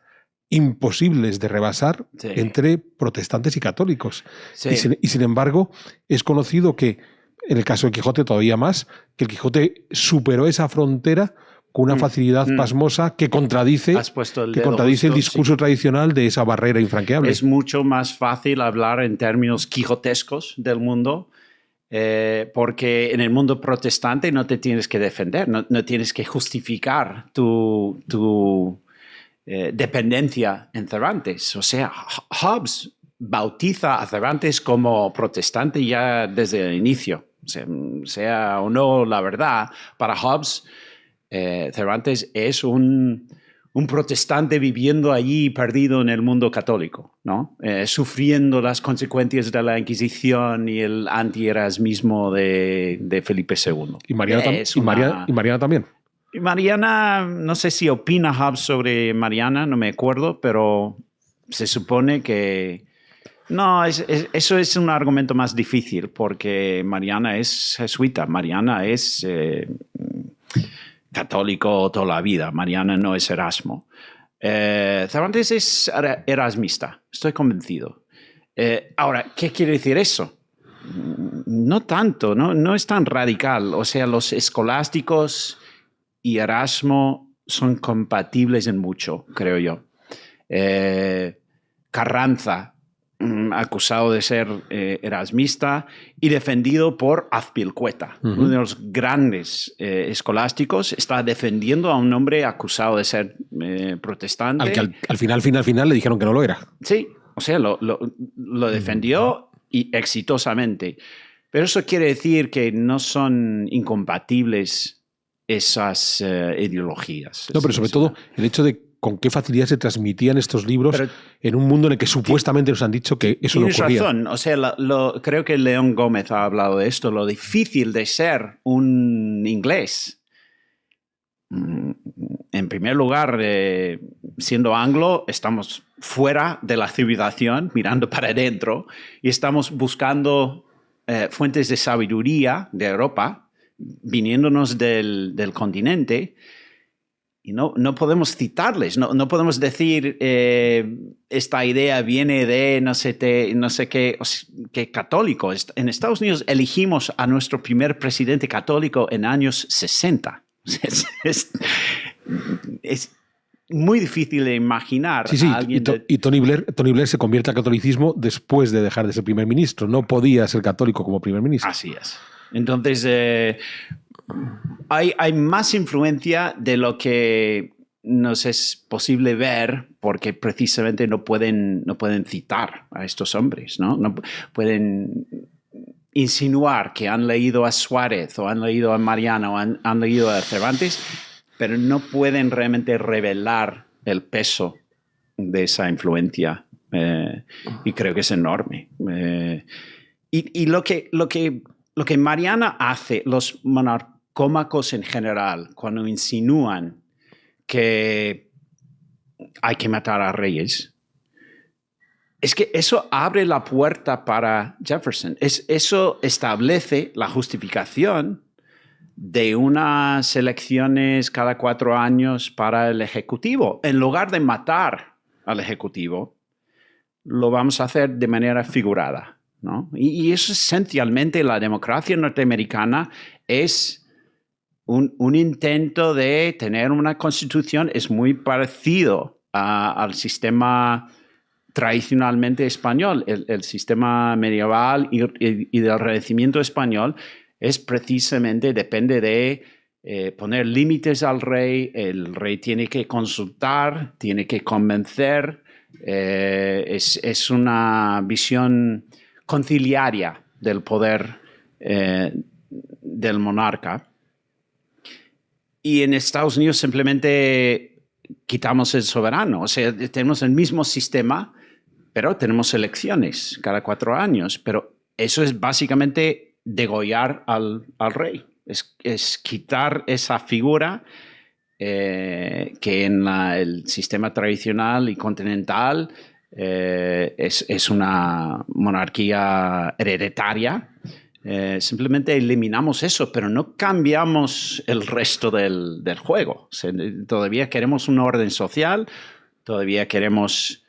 imposibles de rebasar entre protestantes y católicos. Sí. Y sin embargo, es conocido que, en el caso del Quijote todavía más, que el Quijote superó esa frontera con una facilidad pasmosa que contradice el discurso tradicional de esa barrera infranqueable. Es mucho más fácil hablar en términos quijotescos del mundo, porque en el mundo protestante no te tienes que defender, no tienes que justificar tu dependencia en Cervantes. O sea, Hobbes bautiza a Cervantes como protestante ya desde el inicio. Sea o no la verdad, para Hobbes Cervantes es un protestante viviendo allí perdido en el mundo católico, ¿no? Sufriendo las consecuencias de la Inquisición y el antierasmismo de Felipe II. ¿Y Mariana también? Y Mariana, no sé si opina Hobbes sobre Mariana, no me acuerdo, pero se supone que... No, eso es un argumento más difícil, porque Mariana es jesuita, Mariana es... católico toda la vida. Mariana no es Erasmo. Cervantes es erasmista, estoy convencido. Ahora, ¿qué quiere decir eso? No tanto, no es tan radical. O sea, los escolásticos y Erasmo son compatibles en mucho, creo yo. Carranza, acusado de ser erasmista y defendido por Azpilcueta, uno de los grandes escolásticos, está defendiendo a un hombre acusado de ser protestante. Al que al final le dijeron que no lo era. Sí, o sea, lo defendió y exitosamente. Pero eso quiere decir que no son incompatibles esas ideologías. No, pero sobre todo el hecho de con qué facilidad se transmitían estos libros en un mundo en el que supuestamente nos han dicho que eso no ocurría. Tienes razón. O sea, creo que León Gómez ha hablado de esto, lo difícil de ser un inglés. En primer lugar, siendo anglo, estamos fuera de la civilización, mirando para adentro, y estamos buscando fuentes de sabiduría de Europa, viniéndonos del continente. Y no podemos citarles, no podemos decir esta idea viene de no sé qué católico. En Estados Unidos elegimos a nuestro primer presidente católico en años 60. Es muy difícil de imaginar a alguien... Y Tony Blair se convierte al catolicismo después de dejar de ser primer ministro. No podía ser católico como primer ministro. Así es. Entonces... Hay más influencia de lo que nos es posible ver, porque precisamente no pueden citar a estos hombres, ¿no? No pueden insinuar que han leído a Suárez o han leído a Mariana o han leído a Cervantes, pero no pueden realmente revelar el peso de esa influencia, y creo que es enorme. Y lo que Mariana hace, los monarcómacos en general, cuando insinúan que hay que matar a reyes, es que eso abre la puerta para Jefferson. Eso establece la justificación de unas elecciones cada 4 años para el Ejecutivo. En lugar de matar al Ejecutivo, lo vamos a hacer de manera figurada, ¿no? Y eso esencialmente, la democracia norteamericana es un intento de tener una constitución. Es muy parecido al sistema tradicionalmente español. El sistema medieval y del Renacimiento español es precisamente, depende de poner límites al rey. El rey tiene que consultar, tiene que convencer. Es una visión conciliaria del poder del monarca. Y en Estados Unidos simplemente quitamos el soberano. O sea, tenemos el mismo sistema, pero tenemos elecciones cada 4 años. Pero eso es básicamente degollar al rey. Es quitar esa figura que en el sistema tradicional y continental es una monarquía hereditaria. Simplemente eliminamos eso, pero no cambiamos el resto del juego. O sea, todavía queremos un orden social, todavía queremos...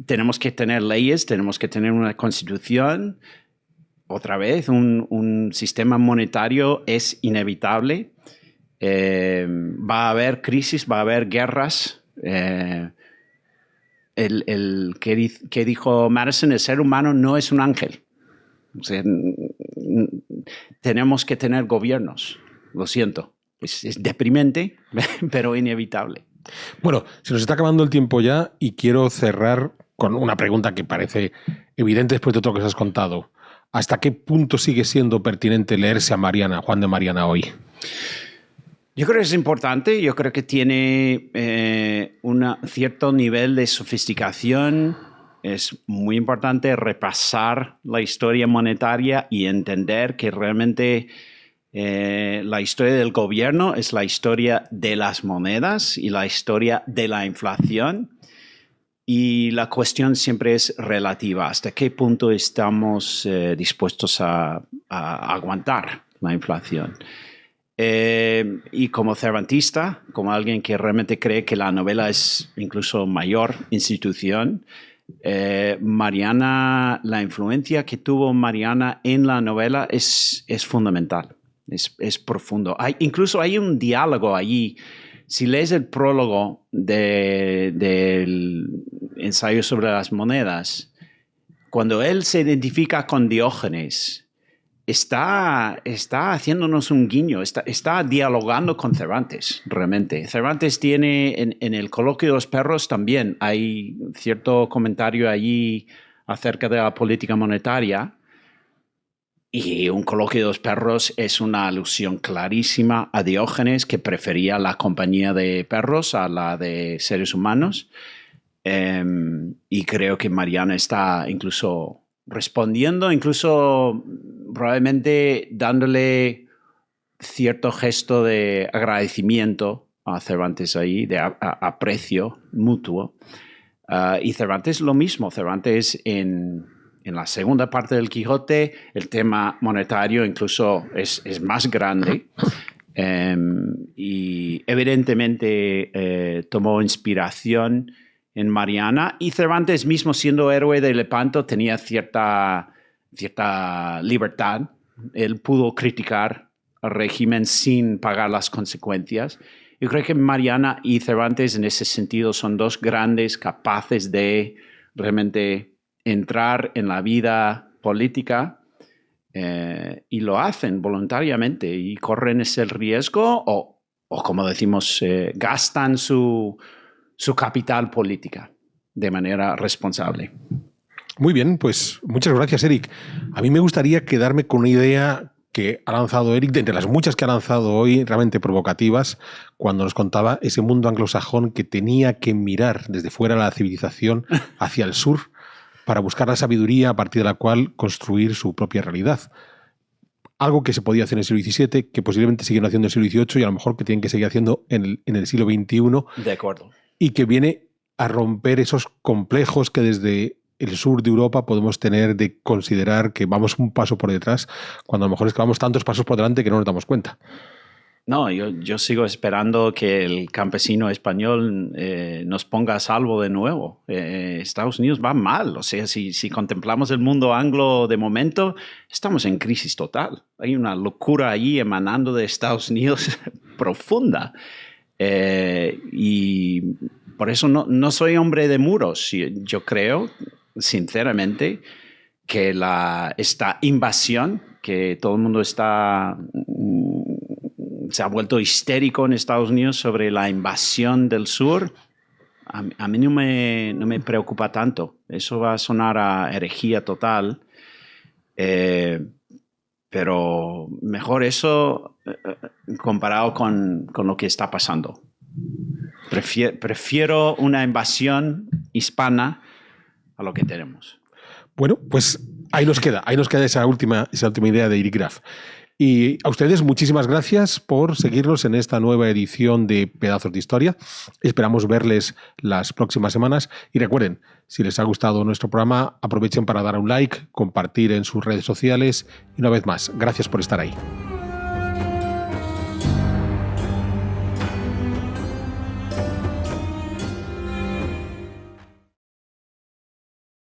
tenemos que tener leyes, tenemos que tener una constitución. Otra vez, un sistema monetario es inevitable. Va a haber crisis, va a haber guerras. Que dijo Madison, el ser humano no es un ángel. O sea, tenemos que tener gobiernos. Lo siento. Es deprimente, pero inevitable. Bueno, se nos está acabando el tiempo ya y quiero cerrar con una pregunta que parece evidente después de todo lo que os has contado. ¿Hasta qué punto sigue siendo pertinente leerse a Mariana, Juan de Mariana, hoy? Yo creo que es importante. Yo creo que tiene un cierto nivel de sofisticación. Es muy importante repasar la historia monetaria y entender que realmente la historia del gobierno es la historia de las monedas y la historia de la inflación. Y la cuestión siempre es relativa. ¿Hasta qué punto estamos dispuestos a aguantar la inflación? Y como cervantista, como alguien que realmente cree que la novela es incluso mayor institución, Mariana, la influencia que tuvo Mariana en la novela es fundamental, es profundo. Incluso hay un diálogo allí. Si lees el prólogo del ensayo sobre las monedas, cuando él se identifica con Diógenes, está haciéndonos un guiño, está dialogando con Cervantes, realmente. Cervantes tiene, en el Coloquio de los Perros también hay cierto comentario allí acerca de la política monetaria. Y un Coloquio de los Perros es una alusión clarísima a Diógenes, que prefería la compañía de perros a la de seres humanos. Y creo que Mariana está incluso respondiendo, incluso probablemente dándole cierto gesto de agradecimiento a Cervantes ahí, de aprecio mutuo. Y Cervantes lo mismo. Cervantes en la segunda parte del Quijote, el tema monetario incluso es más grande. Y evidentemente tomó inspiración en Mariana, y Cervantes mismo, siendo héroe de Lepanto, tenía cierta libertad. Él pudo criticar al régimen sin pagar las consecuencias. Yo creo que Mariana y Cervantes en ese sentido son dos grandes capaces de realmente entrar en la vida política, y lo hacen voluntariamente y corren ese riesgo o como decimos, gastan su capital política de manera responsable. Muy bien, pues muchas gracias, Eric. A mí me gustaría quedarme con una idea que ha lanzado Eric, de entre las muchas que ha lanzado hoy, realmente provocativas, cuando nos contaba ese mundo anglosajón que tenía que mirar desde fuera la civilización hacia el sur para buscar la sabiduría a partir de la cual construir su propia realidad. Algo que se podía hacer en el siglo XVII, que posiblemente siguen haciendo en el siglo XVIII y a lo mejor que tienen que seguir haciendo en el siglo XXI. De acuerdo. Y que viene a romper esos complejos que desde el sur de Europa podemos tener de considerar que vamos un paso por detrás, cuando a lo mejor es que vamos tantos pasos por delante que no nos damos cuenta. No, yo sigo esperando que el campesino español nos ponga a salvo de nuevo. Estados Unidos va mal. O sea, si contemplamos el mundo anglo de momento, estamos en crisis total. Hay una locura allí emanando de Estados Unidos profunda. Y por eso no soy hombre de muros. Yo creo, sinceramente, que esta invasión, que todo el mundo se ha vuelto histérico en Estados Unidos sobre la invasión del sur, a mí no me preocupa tanto. Eso va a sonar a herejía total, pero mejor eso comparado con lo que está pasando. Prefiero una invasión hispana a lo que tenemos. Bueno, pues ahí nos queda esa última idea de Eric Graf. Y a ustedes muchísimas gracias por seguirnos en esta nueva edición de Pedazos de Historia. Esperamos verles las próximas semanas. Y recuerden, si les ha gustado nuestro programa, aprovechen para dar un like, compartir en sus redes sociales. Y una vez más, gracias por estar ahí.